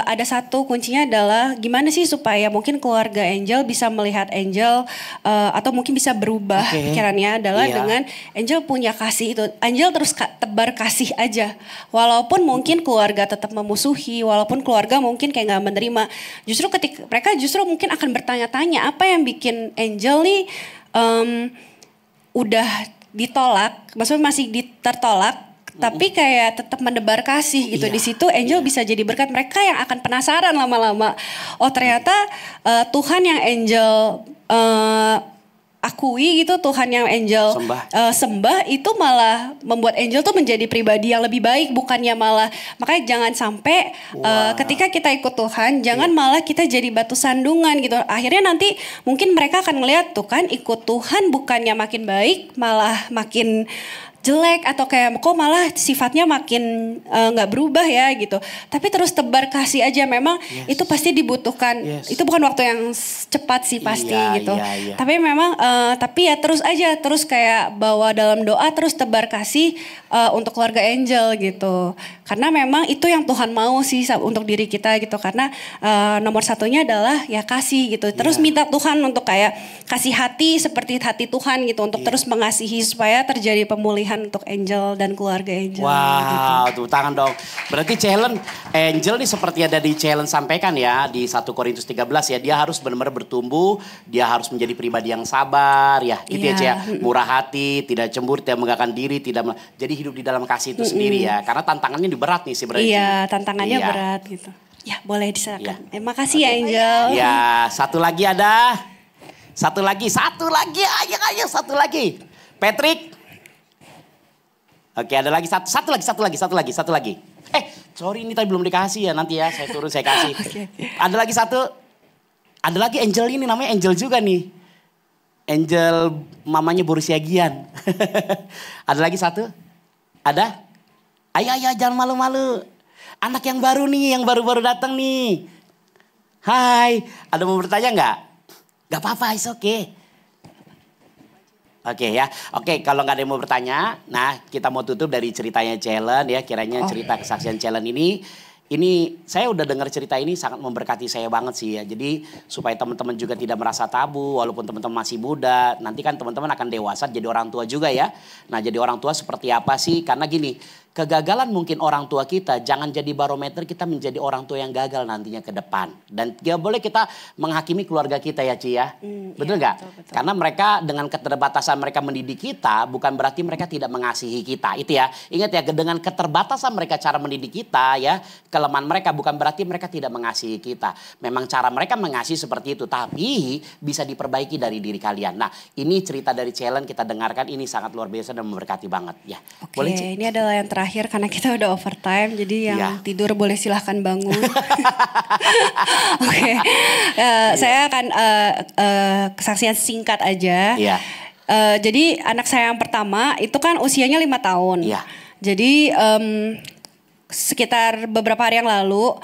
ada satu kuncinya adalah gimana sih supaya mungkin keluarga Angel bisa melihat Angel atau mungkin bisa berubah pikirannya adalah dengan Angel punya kasih itu. Angel terus tebar kasih aja, walaupun mungkin keluarga tetap memusuhi, walaupun keluarga mungkin kayak nggak menerima. Justru ketika mereka mungkin akan bertanya-tanya apa yang bikin Angel nih udah ditolak, maksudnya masih tertolak, tapi kayak tetap mendebar kasih gitu. Di situ Angel bisa jadi berkat, mereka yang akan penasaran lama-lama. Oh ternyata Tuhan yang Angel akui gitu, Tuhan yang Angel sembah itu malah membuat Angel tuh menjadi pribadi yang lebih baik, bukannya malah. Makanya jangan sampai ketika kita ikut Tuhan, jangan malah kita jadi batu sandungan gitu. Akhirnya nanti mungkin mereka akan ngeliat tuh kan, ikut Tuhan bukannya makin baik, malah makin jelek, atau kayak kok malah sifatnya makin nggak berubah ya gitu. Tapi terus tebar kasih aja, memang itu pasti dibutuhkan. Itu bukan waktu yang cepat sih pasti gitu. Tapi memang tapi ya terus aja, terus kayak bawa dalam doa, terus tebar kasih untuk keluarga Angel gitu. Karena memang itu yang Tuhan mau sih untuk diri kita gitu. Karena nomor satunya adalah ya kasih gitu. Terus minta Tuhan untuk kayak kasih hati seperti hati Tuhan gitu, untuk terus mengasihi supaya terjadi pemulihan untuk Angel dan keluarga Angel. Wow, tuh tangan dong. Berarti Challenge Angel nih seperti ada di Challenge sampaikan ya di 1 Korintus 13 ya, dia harus benar-benar bertumbuh, dia harus menjadi pribadi yang sabar ya, gitu ya Cia. Murah hati, tidak cemburu, tidak mengganggu diri, jadi hidup di dalam kasih itu sendiri ya. Karena tantangannya berat nih sebenarnya. Iya, tantangannya berat gitu. Ya, boleh diserahkan. Terima kasih ya Angel. Ya, satu lagi ada. Satu lagi, ayo satu lagi. Patrick. Oke, ada lagi satu lagi. Sorry ini tadi belum dikasih ya, nanti ya saya turun saya kasih. Ada lagi satu. Ada lagi Angel ini, namanya Angel juga nih. Angel mamanya Borussia Gian. Ada lagi satu? Ada? Ayo jangan malu-malu. Anak yang baru nih, yang baru-baru datang nih. Hai, ada mau bertanya nggak? Gak apa-apa, it's okay. Oke ya, oke kalau nggak ada yang mau bertanya, nah kita mau tutup dari ceritanya Challenge ya, kiranya cerita kesaksian Challenge ini ini saya udah dengar cerita ini sangat memberkati saya banget sih ya. Jadi supaya teman-teman juga tidak merasa tabu walaupun teman-teman masih muda. Nanti kan teman-teman akan dewasa jadi orang tua juga ya. Nah jadi orang tua seperti apa sih? Karena gini, kegagalan mungkin orang tua kita jangan jadi barometer kita menjadi orang tua yang gagal nantinya ke depan. Dan gak boleh kita menghakimi keluarga kita ya Ci ya. Betul nggak? Betul. Karena mereka dengan keterbatasan mereka mendidik kita bukan berarti mereka tidak mengasihi kita. Itu ya. Ingat ya, dengan keterbatasan mereka cara mendidik kita ya, kelemahan mereka bukan berarti mereka tidak mengasihi kita. Memang cara mereka mengasihi seperti itu, tapi bisa diperbaiki dari diri kalian. Nah, ini cerita dari Cellen kita dengarkan, ini sangat luar biasa dan memberkati banget ya. Oke, Boleh Ci? ini adalah yang terakhir karena kita udah overtime, jadi yang tidur boleh silahkan bangun. Oke, saya akan kesaksian singkat aja. Iya. Jadi anak saya yang pertama itu kan usianya 5 tahun. Iya. Jadi sekitar beberapa hari yang lalu,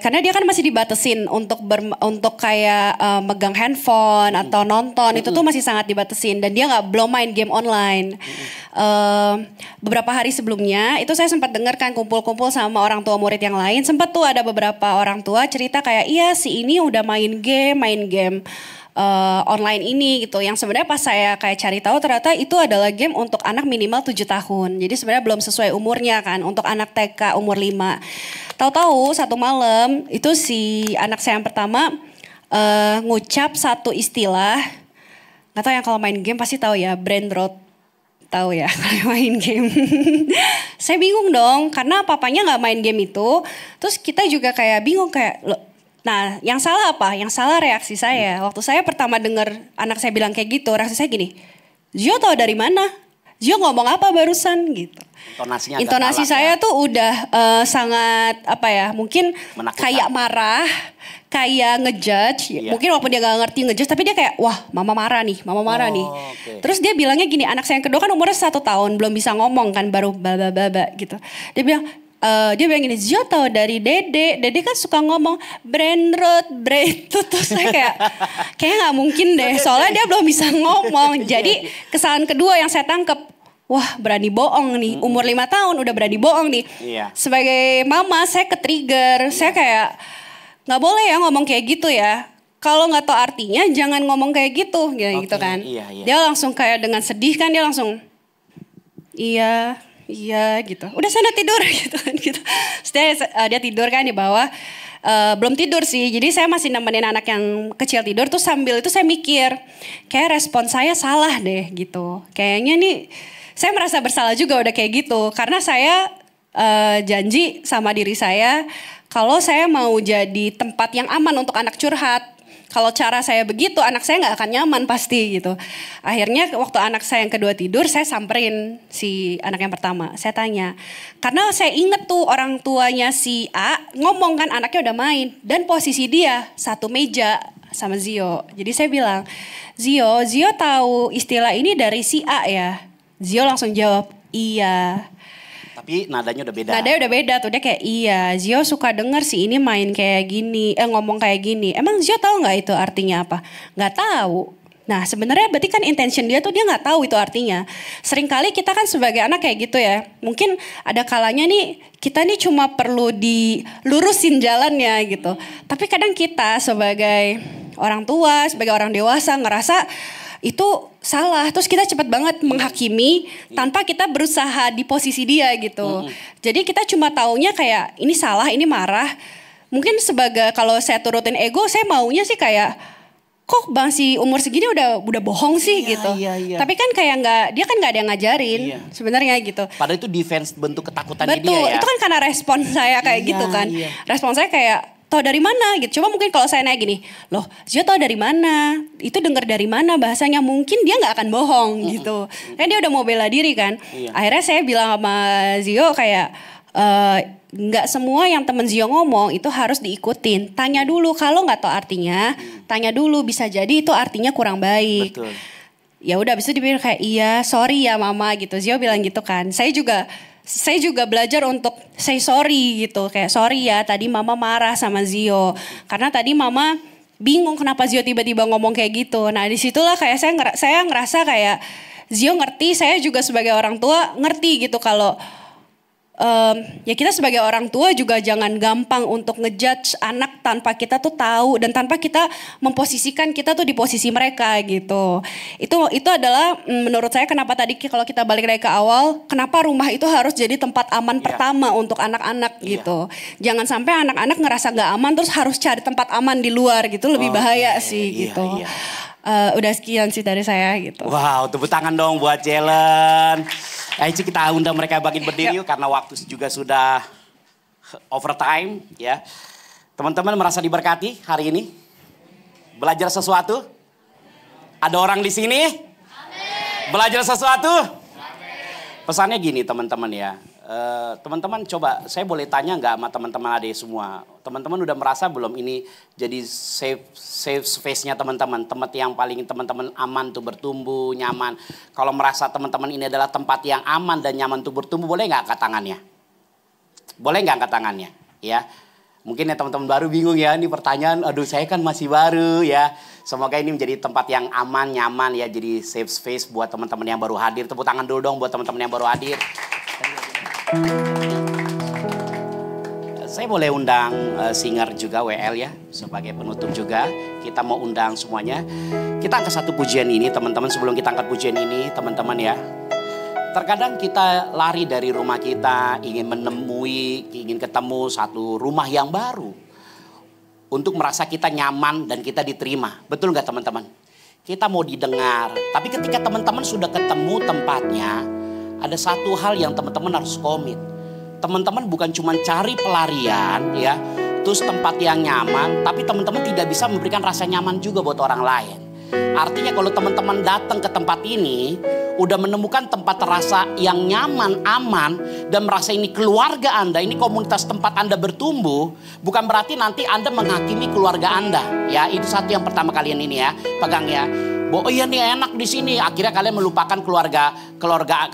karena dia kan masih dibatesin untuk kayak megang handphone atau nonton, itu tuh masih sangat dibatesin dan dia belum main game online. Beberapa hari sebelumnya itu saya sempat dengar kan kumpul-kumpul sama orang tua murid yang lain, sempat tuh ada beberapa orang tua cerita kayak iya si ini udah main game online ini gitu. Yang sebenarnya pas saya kayak cari tahu ternyata itu adalah game untuk anak minimal 7 tahun. Jadi sebenarnya belum sesuai umurnya kan untuk anak TK umur 5. Tahu-tahu satu malam itu si anak saya yang pertama ngucap satu istilah. Gak tahu yang kalau main game pasti tahu ya, brain rot. Tahu ya kalau main game. Saya bingung dong karena papanya gak main game itu. Terus kita juga kayak bingung kayak nah, yang salah apa? Yang salah reaksi saya. Waktu saya pertama dengar anak saya bilang kayak gitu, reaksi saya gini, Zio tahu dari mana? Zio ngomong apa barusan gitu. Intonasi saya tuh udah sangat apa ya? Mungkin menakutkan. Kayak marah, kayak ngejudge. Iya. Mungkin walaupun dia gak ngerti ngejudge, tapi dia kayak wah mama marah nih. Okay. Terus dia bilangnya gini, anak saya yang kedua kan umurnya 1 tahun, belum bisa ngomong kan, baru baba gitu. Dia bilang gini, Zio tahu dari Dede kan suka ngomong brain rot, terus saya kayak nggak mungkin deh, soalnya dia belum bisa ngomong. Jadi kesalahan kedua yang saya tangkap, wah berani bohong nih, umur 5 tahun udah berani bohong nih. Iya. Sebagai mama saya ke-trigger, saya kayak nggak boleh ya ngomong kayak gitu ya. Kalau nggak tahu artinya jangan ngomong kayak gitu, gitu kan. Iya. Dia langsung kayak dengan sedih kan, dia langsung Iya gitu. Udah sana tidur gitu kan gitu. Dia tidur kan di bawah. Belum tidur sih. Jadi saya masih nemenin anak yang kecil tidur. Terus sambil itu saya mikir, kayak respon saya salah deh gitu. Kayaknya nih saya merasa bersalah juga udah kayak gitu. Karena saya janji sama diri saya kalau saya mau jadi tempat yang aman untuk anak curhat. Kalau cara saya begitu, anak saya nggak akan nyaman pasti gitu. Akhirnya waktu anak saya yang kedua tidur, saya samperin si anak yang pertama. Saya tanya, karena saya inget tuh orang tuanya si A ngomong kan anaknya udah main. Dan posisi dia satu meja sama Zio. Jadi saya bilang, Zio tahu istilah ini dari si A ya? Zio langsung jawab, iya. Tapi nadanya udah beda. Nadanya udah beda tuh, dia kayak iya Zio suka denger sih ini main kayak gini, ngomong kayak gini. Emang Zio tahu nggak itu artinya apa? Nggak tahu. Nah sebenarnya berarti kan intention dia tuh dia nggak tahu itu artinya. Seringkali kita kan sebagai anak kayak gitu ya. Mungkin ada kalanya nih kita nih cuma perlu dilurusin jalannya gitu. Tapi kadang kita sebagai orang tua, sebagai orang dewasa ngerasa itu salah. Terus kita cepat banget menghakimi tanpa kita berusaha di posisi dia gitu. Jadi kita cuma taunya kayak ini salah, ini marah. Mungkin sebagai kalau saya turutin ego, saya maunya sih kayak kok bang si umur segini udah bohong sih gitu. Iya. Tapi kan kayak dia kan nggak ada yang ngajarin sebenarnya gitu. Padahal itu defense bentuk ketakutan dia ya. Betul, itu kan karena respon saya kayak gitu kan. Respon saya kayak tahu dari mana gitu. Coba mungkin kalau saya nanya gini, loh Zio tahu dari mana? Itu dengar dari mana bahasanya? Mungkin dia nggak akan bohong gitu. Kan dia udah mau bela diri kan. Akhirnya saya bilang sama Zio kayak nggak semua yang temen Zio ngomong itu harus diikutin. Tanya dulu, kalau nggak tahu artinya, tanya dulu, bisa jadi itu artinya kurang baik. Betul. Ya udah, abis itu dia bilang kayak iya sorry ya mama gitu. Zio bilang gitu kan. Saya juga belajar untuk say sorry gitu. Kayak sorry ya tadi mama marah sama Zio. Karena tadi mama bingung kenapa Zio tiba-tiba ngomong kayak gitu. Nah disitulah kayak saya ngerasa kayak Zio ngerti, saya juga sebagai orang tua ngerti gitu kalau ya kita sebagai orang tua juga jangan gampang untuk ngejudge anak tanpa kita tuh tahu dan tanpa kita memposisikan kita tuh di posisi mereka gitu. Itu adalah menurut saya kenapa tadi kalau kita balik lagi ke awal, kenapa rumah itu harus jadi tempat aman pertama untuk anak-anak gitu. Jangan sampai anak-anak ngerasa gak aman terus harus cari tempat aman di luar gitu, lebih bahaya sih gitu. Udah sekian sih dari saya gitu. Wow, tepuk tangan dong buat Jelen. Ayo kita undang mereka bangkit berdiri yuk karena waktu juga sudah overtime ya. Teman-teman merasa diberkati hari ini? Belajar sesuatu? Ada orang di sini? Amin. Belajar sesuatu? Amin. Pesannya gini teman-teman ya. Teman-teman coba saya boleh tanya nggak sama teman-teman adik semua? Teman-teman udah merasa belum ini jadi safe space-nya teman-teman, tempat yang paling teman-teman aman tuh bertumbuh, nyaman. Kalau merasa teman-teman ini adalah tempat yang aman dan nyaman tuh bertumbuh, boleh nggak angkat tangannya? Boleh nggak angkat tangannya? Ya, mungkin ya teman-teman baru bingung ya, ini pertanyaan, aduh saya kan masih baru ya. Semoga ini menjadi tempat yang aman, nyaman ya, jadi safe space buat teman-teman yang baru hadir. Tepuk tangan dulu dong buat teman-teman yang baru hadir. Saya boleh undang singer juga WL ya sebagai penutup juga. Kita mau undang semuanya. Kita angkat satu pujian ini teman-teman. Sebelum kita angkat pujian ini teman-teman ya. Terkadang kita lari dari rumah kita, ingin menemui, ingin ketemu satu rumah yang baru. Untuk merasa kita nyaman dan kita diterima. Betul nggak teman-teman? Kita mau didengar. Tapi ketika teman-teman sudah ketemu tempatnya, ada satu hal yang teman-teman harus komit. Teman-teman bukan cuma cari pelarian ya, terus tempat yang nyaman, tapi teman-teman tidak bisa memberikan rasa nyaman juga buat orang lain. Artinya kalau teman-teman datang ke tempat ini, udah menemukan tempat terasa yang nyaman, aman, dan merasa ini keluarga Anda, ini komunitas tempat Anda bertumbuh, bukan berarti nanti Anda menghakimi keluarga Anda. Ya, itu satu yang pertama kalian ini ya, pegang ya. Oh iya nih enak di sini. Akhirnya kalian melupakan keluarga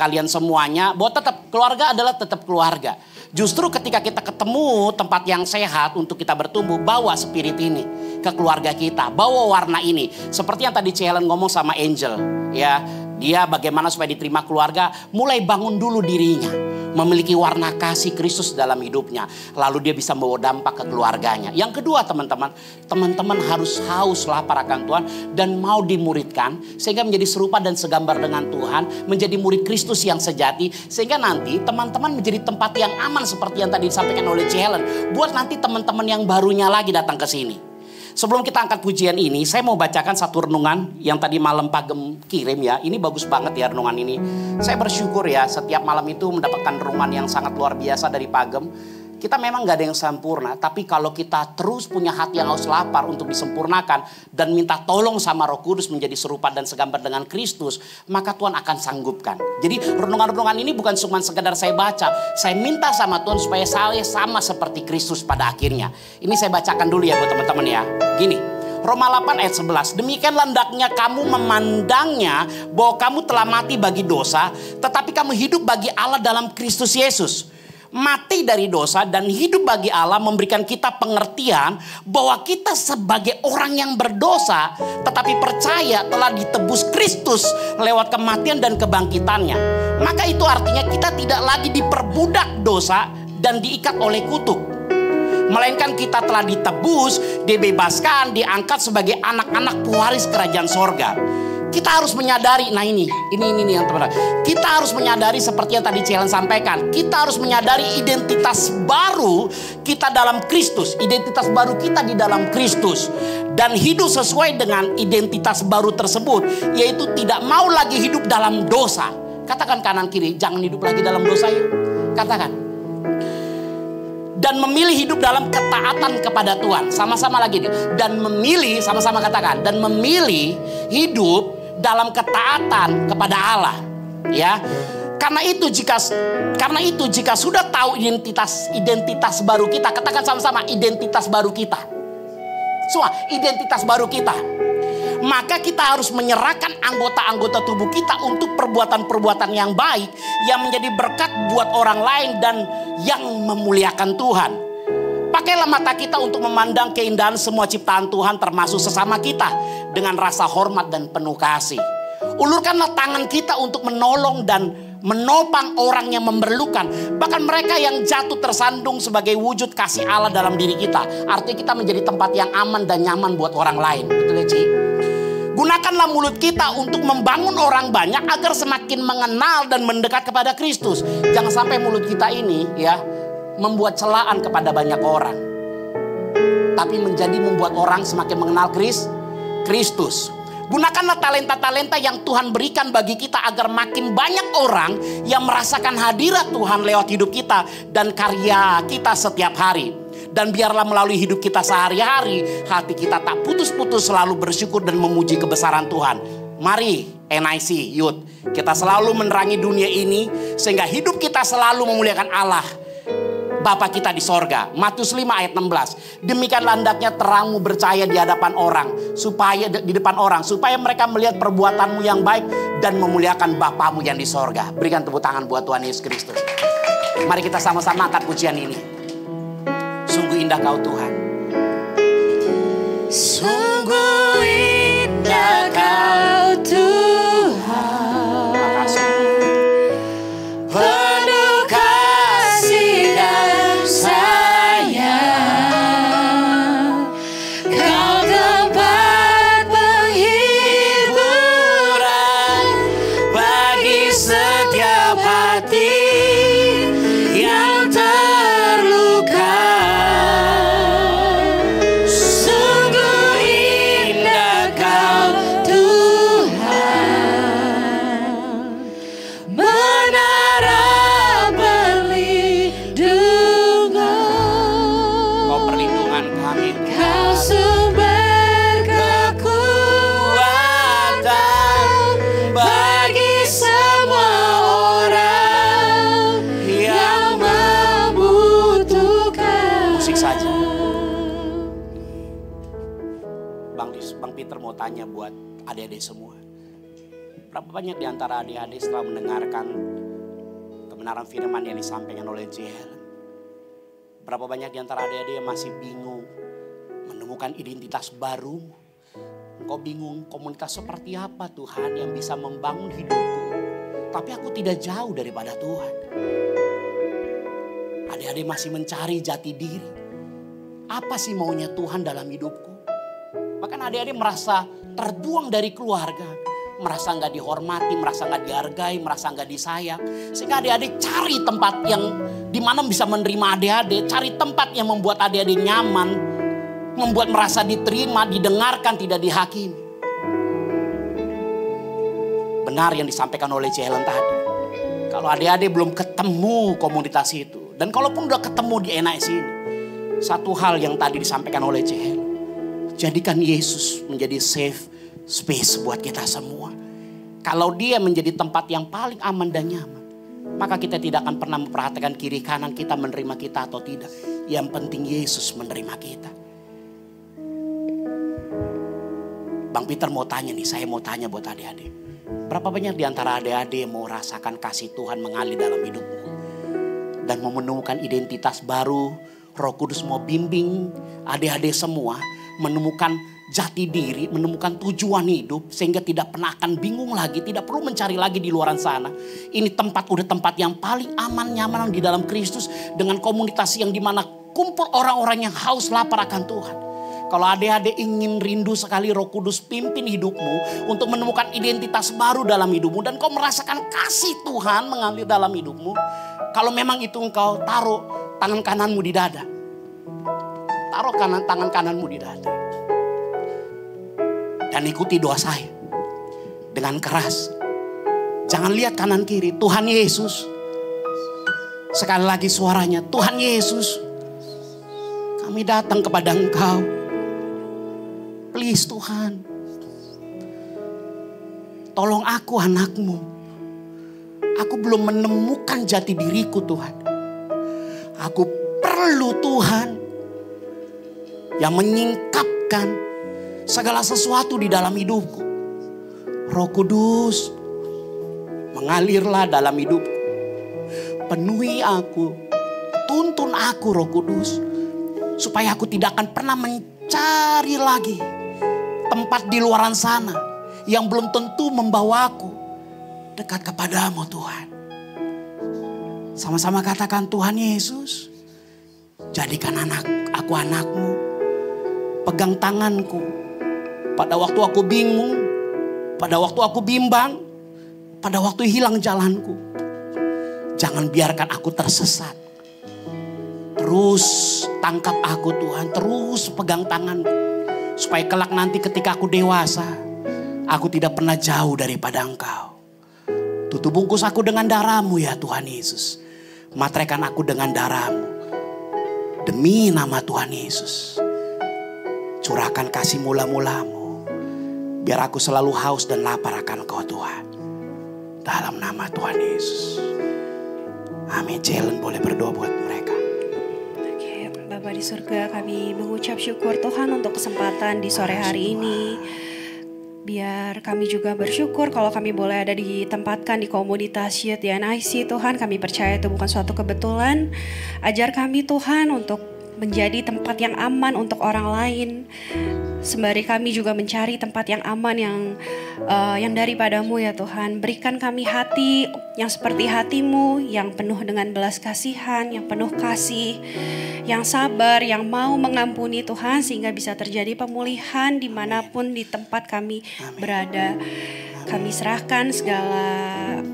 kalian semuanya. Bahwa tetap keluarga adalah tetap keluarga. Justru ketika kita ketemu tempat yang sehat untuk kita bertumbuh, bawa spirit ini ke keluarga kita, bawa warna ini. Seperti yang tadi Helen ngomong sama Angel, ya. Dia bagaimana supaya diterima keluarga, mulai bangun dulu dirinya. Memiliki warna kasih Kristus dalam hidupnya. Lalu dia bisa membawa dampak ke keluarganya. Yang kedua teman-teman harus haus lapar akan Tuhan dan mau dimuridkan. Sehingga menjadi serupa dan segambar dengan Tuhan. Menjadi murid Kristus yang sejati. Sehingga nanti teman-teman menjadi tempat yang aman seperti yang tadi disampaikan oleh Helen. Buat nanti teman-teman yang barunya lagi datang ke sini. Sebelum kita angkat pujian ini, saya mau bacakan satu renungan yang tadi malam Pak Gem kirim ya. Ini bagus banget ya renungan ini. Saya bersyukur ya setiap malam itu mendapatkan renungan yang sangat luar biasa dari Pak Gem. Kita memang gak ada yang sempurna, tapi kalau kita terus punya hati yang haus lapar untuk disempurnakan dan minta tolong sama Roh Kudus menjadi serupa dan segambar dengan Kristus, maka Tuhan akan sanggupkan. Jadi renungan-renungan ini bukan cuma sekedar saya baca, saya minta sama Tuhan supaya saya sama seperti Kristus pada akhirnya. Ini saya bacakan dulu ya buat teman-teman ya. Gini, Roma 8 ayat 11. Demikianlah hendaknya kamu memandangnya bahwa kamu telah mati bagi dosa, tetapi kamu hidup bagi Allah dalam Kristus Yesus. Mati dari dosa dan hidup bagi Allah memberikan kita pengertian bahwa kita sebagai orang yang berdosa tetapi percaya telah ditebus Kristus lewat kematian dan kebangkitannya. Maka itu artinya kita tidak lagi diperbudak dosa dan diikat oleh kutuk. Melainkan kita telah ditebus, dibebaskan, diangkat sebagai anak-anak pewaris kerajaan sorga. Kita harus menyadari, nah ini yang teman-teman. Kita harus menyadari seperti yang tadi Helen sampaikan. Kita harus menyadari identitas baru kita dalam Kristus. Identitas baru kita di dalam Kristus. Dan hidup sesuai dengan identitas baru tersebut. Yaitu tidak mau lagi hidup dalam dosa. Katakan kanan kiri, jangan hidup lagi dalam dosa yuk. Katakan. Dan memilih hidup dalam ketaatan kepada Tuhan. Sama-sama lagi nih. Dan memilih, sama-sama katakan. Dan memilih hidup dalam ketaatan kepada Allah, ya. Karena itu jika sudah tahu identitas baru kita, katakan sama-sama identitas baru kita. Semua identitas baru kita. Maka kita harus menyerahkan anggota-anggota tubuh kita untuk perbuatan-perbuatan yang baik yang menjadi berkat buat orang lain dan yang memuliakan Tuhan. Pakailah mata kita untuk memandang keindahan semua ciptaan Tuhan termasuk sesama kita dengan rasa hormat dan penuh kasih. Ulurkanlah tangan kita untuk menolong dan menopang orang yang memerlukan. Bahkan mereka yang jatuh tersandung sebagai wujud kasih Allah dalam diri kita. Artinya kita menjadi tempat yang aman dan nyaman buat orang lain. Betul ya, Ci? Gunakanlah mulut kita untuk membangun orang banyak agar semakin mengenal dan mendekat kepada Kristus. Jangan sampai mulut kita ini ya membuat celaan kepada banyak orang, tapi menjadi membuat orang semakin mengenal Kristus. Gunakanlah talenta-talenta yang Tuhan berikan bagi kita agar makin banyak orang yang merasakan hadirat Tuhan lewat hidup kita dan karya kita setiap hari. Dan biarlah melalui hidup kita sehari-hari, hati kita tak putus-putus selalu bersyukur dan memuji kebesaran Tuhan. Mari NIC Youth, kita selalu menerangi dunia ini sehingga hidup kita selalu memuliakan Allah Bapa kita di sorga. Matius 5 ayat 16. Demikianlah hendaknya terangmu bercahaya di hadapan orang, supaya di depan orang, supaya mereka melihat perbuatanmu yang baik dan memuliakan Bapamu yang di sorga. Berikan tepuk tangan buat Tuhan Yesus Kristus. Mari kita sama-sama angkat pujian ini. Sungguh indah Kau Tuhan. Sungguh indah Kau Tuhan. Makasih. Penuh kasih dan sayang. Kau tempat penghiburan bagi setiap hati yang terluka. Sungguh indah Kau Tuhan, menara perlindungan. Kau perlindungan kami. Kau sumber kekuatan bagi semua orang yang membutuhkan. Musik saja. Bang Peter mau tanya buat adik-adik semua. Berapa banyak di antara adik-adik setelah mendengarkan kebenaran firman yang disampaikan oleh J. Helen? Berapa banyak di antara adik-adik yang masih bingung menemukan identitas baru? Engkau bingung komunitas seperti apa Tuhan yang bisa membangun hidupku, tapi aku tidak jauh daripada Tuhan. Adik-adik masih mencari jati diri. Apa sih maunya Tuhan dalam hidupku? Bahkan adik-adik merasa terbuang dari keluarga, merasa nggak dihormati, merasa nggak dihargai, merasa nggak disayang. Sehingga adik-adik cari tempat yang dimana bisa menerima adik-adik, cari tempat yang membuat adik-adik nyaman, membuat merasa diterima, didengarkan, tidak dihakimi. Benar yang disampaikan oleh C. Helen tadi. Kalau adik-adik belum ketemu komunitas itu, dan kalaupun udah ketemu di NIC ini, satu hal yang tadi disampaikan oleh C. Helen, jadikan Yesus menjadi safe space buat kita semua. Kalau dia menjadi tempat yang paling aman dan nyaman, maka kita tidak akan pernah memperhatikan kiri kanan kita menerima kita atau tidak. Yang penting Yesus menerima kita. Bang Peter mau tanya nih, saya mau tanya buat adik-adik. Berapa banyak di antara adik-adik yang mau rasakan kasih Tuhan mengalir dalam hidupmu? Dan mau menemukan identitas baru, Roh Kudus mau bimbing adik-adik semua menemukan jati diri, menemukan tujuan hidup sehingga tidak pernah akan bingung lagi, tidak perlu mencari lagi di luar sana. Ini udah tempat yang paling aman, nyaman di dalam Kristus dengan komunitas yang dimana kumpul orang-orang yang haus lapar akan Tuhan. Kalau adik-adik ingin rindu sekali Roh Kudus pimpin hidupmu untuk menemukan identitas baru dalam hidupmu dan kau merasakan kasih Tuhan mengalir dalam hidupmu. Kalau memang itu engkau taruh tangan kananmu di dada. Taruh tangan kananmu di dada. Dan ikuti doa saya dengan keras. Jangan lihat kanan kiri. Tuhan Yesus. Sekali lagi suaranya. Tuhan Yesus. Kami datang kepada Engkau. Please Tuhan. Tolong aku anakmu. Aku belum menemukan jati diriku Tuhan. Aku perlu Tuhan. Yang menyingkapkan segala sesuatu di dalam hidupku. Roh Kudus, mengalirlah dalam hidupku. Penuhi aku, tuntun aku Roh Kudus. Supaya aku tidak akan pernah mencari lagi tempat di luaran sana yang belum tentu membawa aku dekat kepadamu Tuhan. Sama-sama katakan, Tuhan Yesus, jadikan aku anakmu. Pegang tanganku pada waktu aku bingung, pada waktu aku bimbang, pada waktu hilang jalanku. Jangan biarkan aku tersesat. Terus tangkap aku Tuhan, terus pegang tanganku. Supaya kelak nanti ketika aku dewasa, aku tidak pernah jauh daripada Engkau. Tutup bungkus aku dengan darah-Mu ya Tuhan Yesus. Materaikan aku dengan darah-Mu. Demi nama Tuhan Yesus. Curahkan kasih mula-mula-Mu. Biar aku selalu haus dan lapar akan Engkau Tuhan. Dalam nama Tuhan Yesus. Amin. Jalen boleh berdoa buat mereka. Oke, Bapa di surga, kami mengucap syukur Tuhan untuk kesempatan di sore hari ini. Biar kami juga bersyukur kalau kami boleh ada ditempatkan di komunitas Youth DNIC. Tuhan, kami percaya itu bukan suatu kebetulan. Ajar kami Tuhan untuk menjadi tempat yang aman untuk orang lain. Sembari kami juga mencari tempat yang aman yang daripada-Mu ya Tuhan. Berikan kami hati yang seperti hati-Mu, yang penuh dengan belas kasihan, yang penuh kasih, yang sabar, yang mau mengampuni Tuhan. Sehingga bisa terjadi pemulihan dimanapun di tempat kami berada. Kami serahkan segala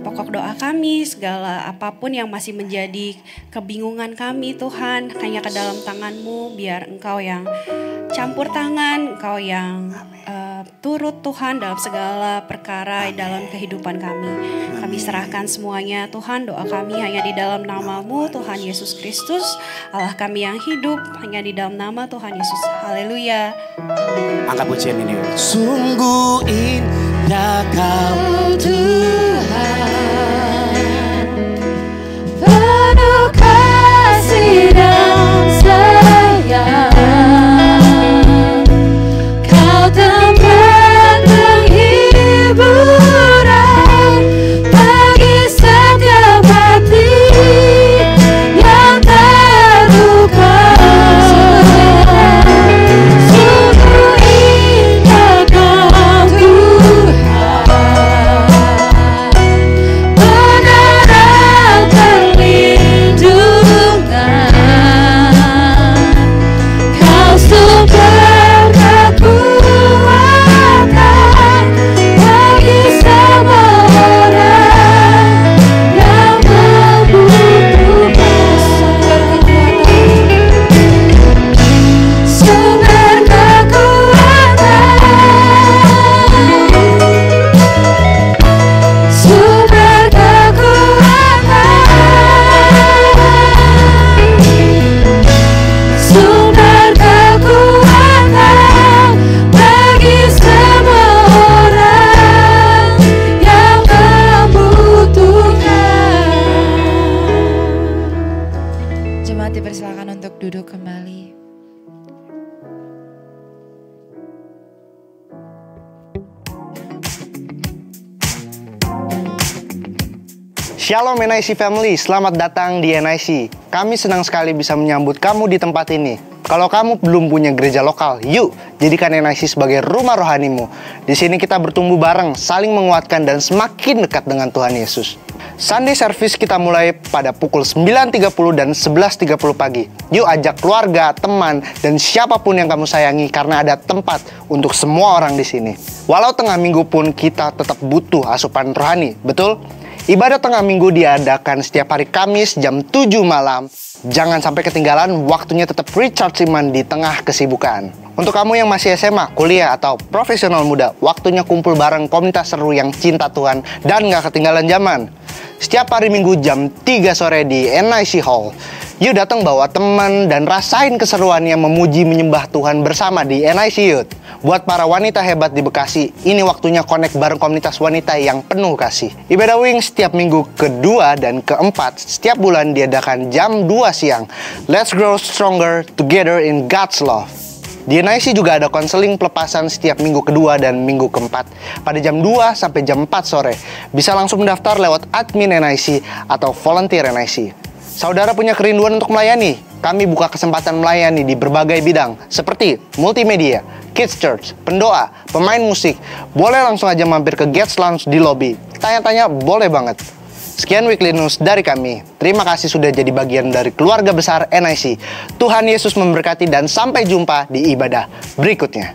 pokok doa kami, segala apapun yang masih menjadi kebingungan kami Tuhan, hanya ke dalam tangan-Mu. Biar Engkau yang campur tangan, Engkau yang turut Tuhan dalam segala perkara dalam kehidupan kami. Kami serahkan semuanya Tuhan, doa kami hanya di dalam nama-Mu Tuhan Yesus Kristus, Allah kami yang hidup, hanya di dalam nama Tuhan Yesus. Haleluya. Angkat pujian ini. Sungguh indah Kau Tuhan, penuh kasih dan sayang. Kau tempat penghiburan bagi setiap hati yang terluka. Sungguh indah Kau Tuhan, penerang perlindungan. Kau sumber kekuatan bagi semua orang yang membutuhkan. Sumber kekuatan, sumber kekuatan, sumber kekuatan bagi semua orang yang membutuhkan. Jemaat dipersilakan untuk duduk kembali. Shalom NIC Family, selamat datang di NIC. Kami senang sekali bisa menyambut kamu di tempat ini. Kalau kamu belum punya gereja lokal, yuk jadikan NIC sebagai rumah rohanimu. Di sini kita bertumbuh bareng, saling menguatkan dan semakin dekat dengan Tuhan Yesus. Sunday service kita mulai pada pukul 9.30 dan 11.30 pagi. Yuk ajak keluarga, teman, dan siapapun yang kamu sayangi karena ada tempat untuk semua orang di sini. Walau tengah minggu pun kita tetap butuh asupan rohani, betul? Ibadah tengah minggu diadakan setiap hari Kamis jam 7 malam. Jangan sampai ketinggalan, waktunya tetap recharge iman di tengah kesibukan. Untuk kamu yang masih SMA, kuliah, atau profesional muda, waktunya kumpul bareng komunitas seru yang cinta Tuhan dan gak ketinggalan zaman. Setiap hari Minggu jam 3 sore di NIC Hall. Yuk datang bawa teman dan rasain keseruannya memuji menyembah Tuhan bersama di NIC Youth. Buat para wanita hebat di Bekasi, ini waktunya connect bareng komunitas wanita yang penuh kasih. Ibadah Wings setiap minggu kedua dan keempat setiap bulan diadakan jam 2 siang. Let's grow stronger together in God's love. Di NIC juga ada konseling pelepasan setiap minggu kedua dan minggu keempat pada jam 2 sampai jam 4 sore. Bisa langsung mendaftar lewat admin NIC atau volunteer NIC. Saudara punya kerinduan untuk melayani? Kami buka kesempatan melayani di berbagai bidang seperti multimedia, kids church, pendoa, pemain musik. Boleh langsung aja mampir ke Guest Lounge di lobby. Tanya-tanya boleh banget. Sekian Weekly News dari kami. Terima kasih sudah jadi bagian dari keluarga besar NIC. Tuhan Yesus memberkati dan sampai jumpa di ibadah berikutnya.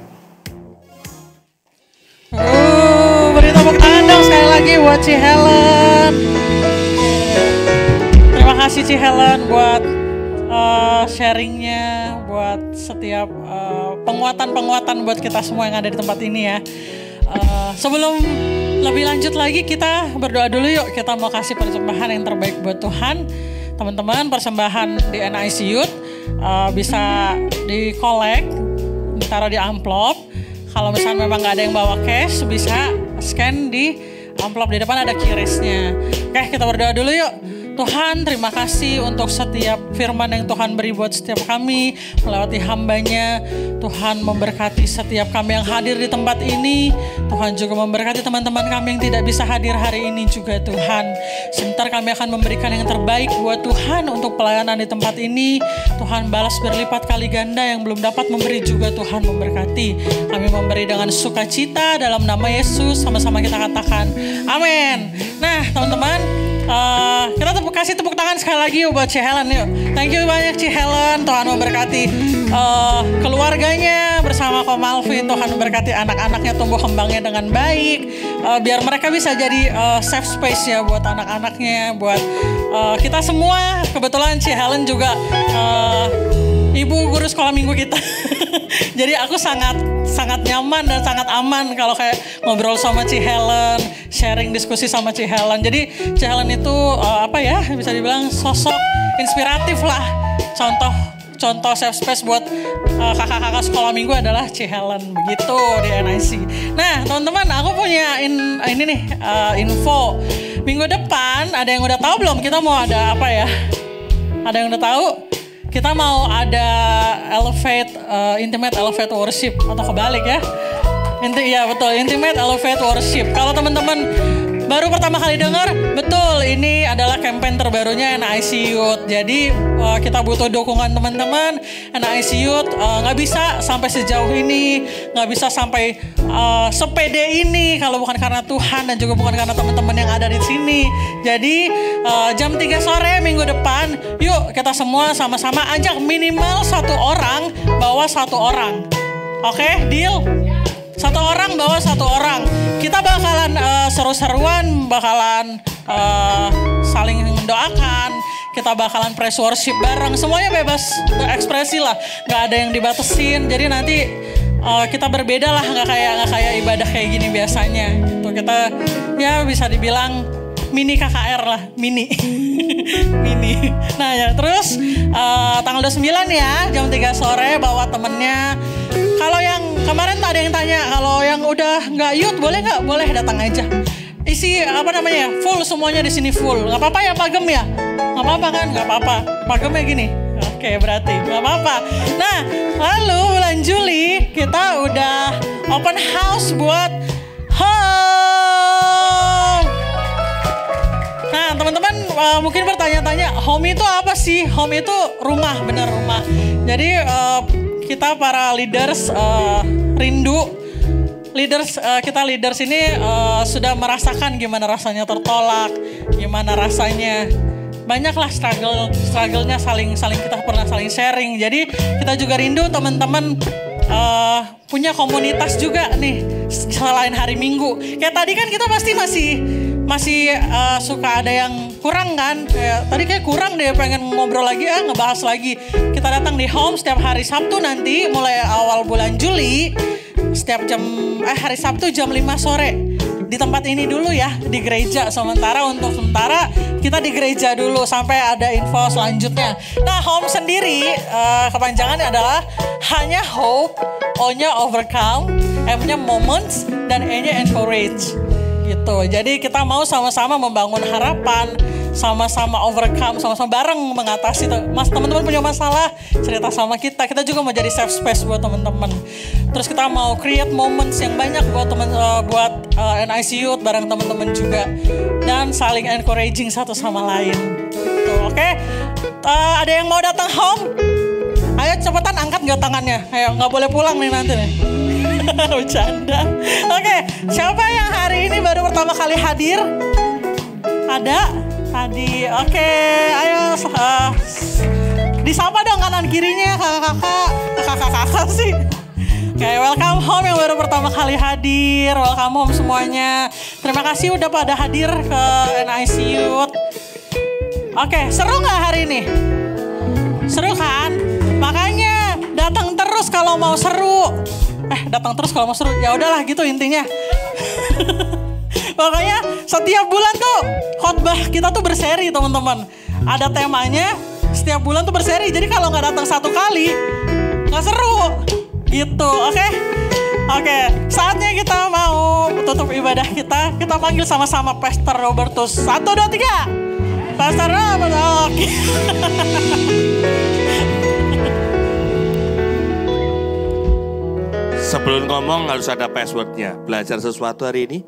Beri tepuk tangan dong sekali lagi buat Ci Helen. Terima kasih Ci Helen buat sharingnya, buat setiap penguatan-penguatan buat kita semua yang ada di tempat ini ya. Sebelum lebih lanjut lagi, kita berdoa dulu yuk. Kita mau kasih persembahan yang terbaik buat Tuhan. Teman-teman, persembahan di NIC Youth bisa di-collect, ditaruh di amplop. Kalau misalnya memang nggak ada yang bawa cash, bisa scan di amplop di depan ada QRIS-nya. Oke, kita berdoa dulu yuk. Tuhan, terima kasih untuk setiap firman yang Tuhan beri buat setiap kami melewati hamba-Nya. Tuhan memberkati setiap kami yang hadir di tempat ini. Tuhan juga memberkati teman-teman kami yang tidak bisa hadir hari ini juga Tuhan. Sebentar kami akan memberikan yang terbaik buat Tuhan untuk pelayanan di tempat ini. Tuhan balas berlipat kali ganda, yang belum dapat memberi juga Tuhan memberkati. Kami memberi dengan sukacita dalam nama Yesus, sama-sama kita katakan amin. Nah teman-teman, kita kasih tepuk tangan sekali lagi yuk buat Ci Helen yuk. Thank you banyak Ci Helen, Tuhan memberkati keluarganya bersama Ko Malvin. Tuhan memberkati anak-anaknya tumbuh kembangnya dengan baik, biar mereka bisa jadi safe space ya buat anak-anaknya, buat kita semua. Kebetulan Ci Helen juga ibu guru sekolah minggu kita. Jadi aku sangat nyaman dan sangat aman kalau kayak ngobrol sama Ci Helen, sharing diskusi sama Ci Helen. Jadi Ci Helen itu bisa dibilang sosok inspiratif lah. Contoh safe space buat kakak-kakak sekolah minggu adalah Ci Helen, begitu di NIC. Nah teman-teman, aku punya info. Minggu depan ada yang udah tahu belum? Kita mau ada apa ya? Ada yang udah tahu? Kita mau ada Intimate Elevate Worship, atau kebalik ya. Intimate Elevate Worship. Kalau teman-teman baru pertama kali dengar, betul, ini adalah campaign terbarunya NIC Youth. Jadi kita butuh dukungan teman-teman. NIC Youth nggak bisa sampai sejauh ini, nggak bisa sampai sepede ini kalau bukan karena Tuhan dan juga bukan karena teman-teman yang ada di sini. Jadi jam 3 sore minggu depan, yuk kita semua sama-sama ajak minimal 1 orang bawa 1 orang. Oke, deal? 1 orang bawa 1 orang. Kita bakalan seru-seruan, bakalan saling mendoakan. Kita bakalan praise worship bareng. Semuanya bebas berekspresi lah, nggak ada yang dibatasin. Jadi nanti kita berbeda lah, nggak kayak ibadah kayak gini biasanya. Gitu. Kita ya bisa dibilang mini KKR lah, mini. Nah ya, terus tanggal 29 ya, jam 3 sore bawa temennya. Kalau yang kemarin tak ada yang tanya, kalau yang udah nggak youth boleh nggak? Boleh, datang aja. Isi full, semuanya di sini full. Nggak apa-apa ya pagem ya? Nggak apa-apa kan? Nggak apa-apa. Pagemnya gini. Oke, berarti nggak apa-apa. Nah, lalu bulan Juli kita udah open house buat home. Nah, teman-teman mungkin bertanya-tanya, home itu apa sih? Home itu rumah, benar rumah. Jadi kita para leaders rindu. Kita leaders ini sudah merasakan gimana rasanya tertolak, gimana rasanya banyaklah struggle-nya kita pernah saling sharing. Jadi kita juga rindu teman-teman punya komunitas juga nih selain hari Minggu. Kayak tadi kan kita pasti masih suka ada yang kurang kan, tadi kayak kurang deh, pengen ngobrol lagi ngebahas lagi. Kita datang di home setiap hari Sabtu nanti mulai awal bulan Juli, setiap hari Sabtu jam 5 sore di tempat ini dulu ya, di gereja. Untuk sementara kita di gereja dulu sampai ada info selanjutnya. Nah, home sendiri kepanjangannya adalah hanya hope, O-nya overcome, M-nya moments, dan E-nya encourage. Gitu. Jadi kita mau sama-sama membangun harapan, sama-sama overcome, sama-sama bareng mengatasi. Teman-teman punya masalah, cerita sama kita. Kita juga mau jadi safe space buat teman-teman. Terus kita mau create moments yang banyak buat NIC Youth bareng teman-teman juga, dan saling encouraging satu sama lain. Tuh, oke? Ada yang mau datang home? Ayo cepetan angkat nggak tangannya? Ayo, nggak boleh pulang nih nanti nih. Bercanda. Oke, siapa yang hari ini baru pertama kali hadir? Ada? Adi, oke, ayo disapa dong kanan kirinya kakak-kakak sih. Oke, welcome home yang baru pertama kali hadir, welcome home semuanya. Terima kasih udah pada hadir ke NIC Youth. Oke, seru nggak hari ini? Seru kan? Makanya datang terus kalau mau seru. Datang terus kalau mau seru. Ya udahlah gitu intinya. Makanya setiap bulan tuh khotbah kita tuh berseri teman-teman. Ada temanya, setiap bulan tuh berseri. Jadi kalau nggak datang satu kali, nggak seru. Gitu, oke? Oke, saatnya kita mau tutup ibadah kita. Kita panggil sama-sama Pastor Robertus. 1, 2, 3. Pastor Robertus, oke. Sebelum ngomong harus ada passwordnya. Belajar sesuatu hari ini?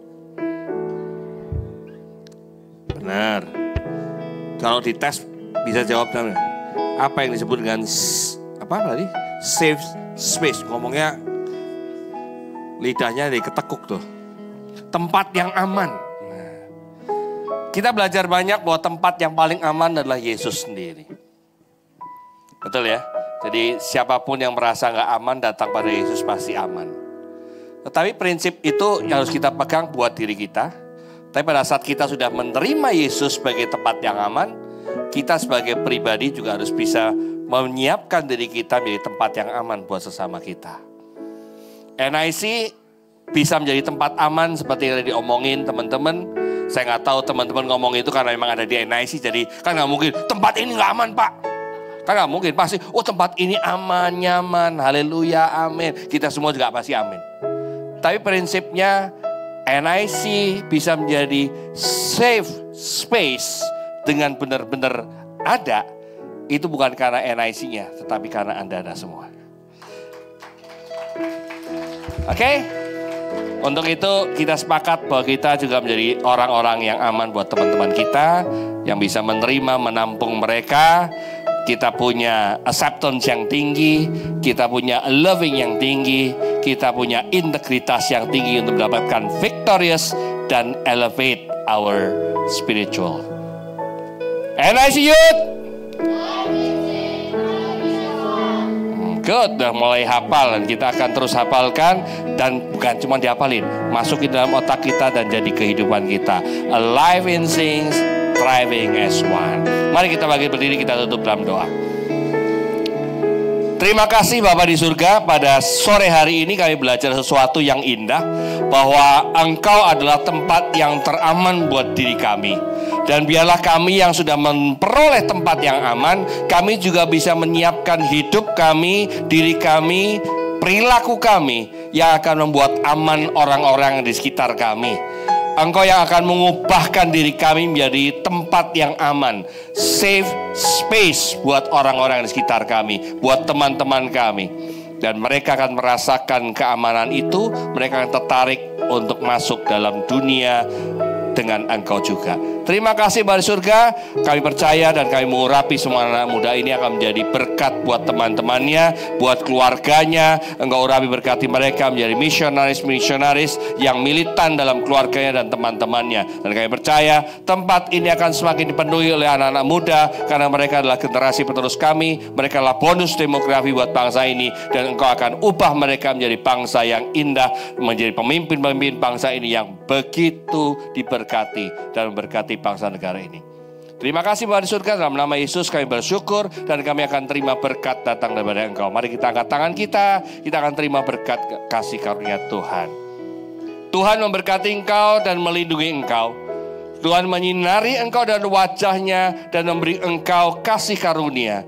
Benar. Kalau dites bisa jawab namanya. Apa yang disebut dengan apa tadi? Safe space. Ngomongnya lidahnya diketekuk tuh. Tempat yang aman. Kita belajar banyak bahwa tempat yang paling aman adalah Yesus sendiri. Betul ya? Jadi siapapun yang merasa gak aman datang pada Yesus pasti aman. Tetapi prinsip itu yang harus kita pegang buat diri kita. Tapi pada saat kita sudah menerima Yesus sebagai tempat yang aman, kita sebagai pribadi juga harus bisa menyiapkan diri kita menjadi tempat yang aman buat sesama kita. NIC bisa menjadi tempat aman seperti yang tadi diomongin teman-teman. Saya nggak tahu teman-teman ngomong itu karena memang ada di NIC, jadi kan nggak mungkin tempat ini nggak aman Pak. Kan nggak mungkin, pasti tempat ini aman, nyaman, haleluya, amin. Kita semua juga pasti amin. Tapi prinsipnya NIC bisa menjadi safe space dengan benar-benar ada. Itu bukan karena NIC-nya, tetapi karena Anda semua. Oke? Untuk itu kita sepakat bahwa kita juga menjadi orang-orang yang aman buat teman-teman kita, yang bisa menerima, menampung mereka. Kita punya acceptance yang tinggi, kita punya loving yang tinggi, kita punya integritas yang tinggi untuk mendapatkan victorious dan elevate our spiritual. NIC Youth! Good, udah mulai hafal dan kita akan terus hafalkan dan bukan cuma dihafalin, masukin dalam otak kita dan jadi kehidupan kita. Alive in things, thriving as one. Mari kita bagi berdiri, kita tutup dalam doa. Terima kasih Bapa di surga, pada sore hari ini kami belajar sesuatu yang indah, bahwa Engkau adalah tempat yang teraman buat diri kami. Dan biarlah kami yang sudah memperoleh tempat yang aman, kami juga bisa menyiapkan hidup kami, diri kami, perilaku kami yang akan membuat aman orang-orang di sekitar kami. Engkau yang akan mengubahkan diri kami menjadi tempat yang aman, safe space buat orang-orang di sekitar kami, buat teman-teman kami. Dan mereka akan merasakan keamanan itu, mereka akan tertarik untuk masuk dalam dunia dengan Engkau juga. Terima kasih Bapa di surga, kami percaya dan kami mengurapi semua anak muda ini akan menjadi berkat buat teman-temannya, buat keluarganya. Engkau urapi berkati mereka menjadi misionaris-misionaris yang militan dalam keluarganya dan teman-temannya. Dan kami percaya tempat ini akan semakin dipenuhi oleh anak-anak muda, karena mereka adalah generasi penerus kami. Mereka adalah bonus demografi buat bangsa ini, dan Engkau akan ubah mereka menjadi bangsa yang indah, menjadi pemimpin-pemimpin bangsa ini yang begitu diberkati dan memberkati bangsa negara ini. Terima kasih Bapa di surga, dalam nama Yesus kami bersyukur dan kami akan terima berkat datang daripada Engkau. Mari kita angkat tangan kita akan terima berkat kasih karunia Tuhan. Tuhan memberkati engkau dan melindungi engkau. Tuhan menyinari engkau dan wajahnya dan memberi engkau kasih karunia.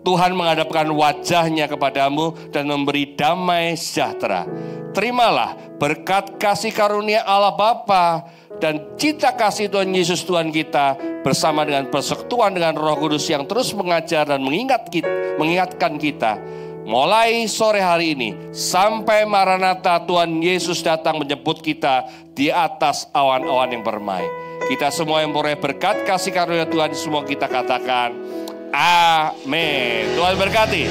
Tuhan menghadapkan wajahnya kepadamu dan memberi damai sejahtera. Terimalah berkat kasih karunia Allah Bapa dan cinta kasih Tuhan Yesus Tuhan kita bersama dengan persekutuan dengan Roh Kudus yang terus mengajar dan mengingatkan kita mulai sore hari ini sampai Maranatha Tuhan Yesus datang menjemput kita di atas awan-awan yang permai. Kita semua yang boleh berkat kasih karunia Tuhan, semua kita katakan amin. Tuhan berkati.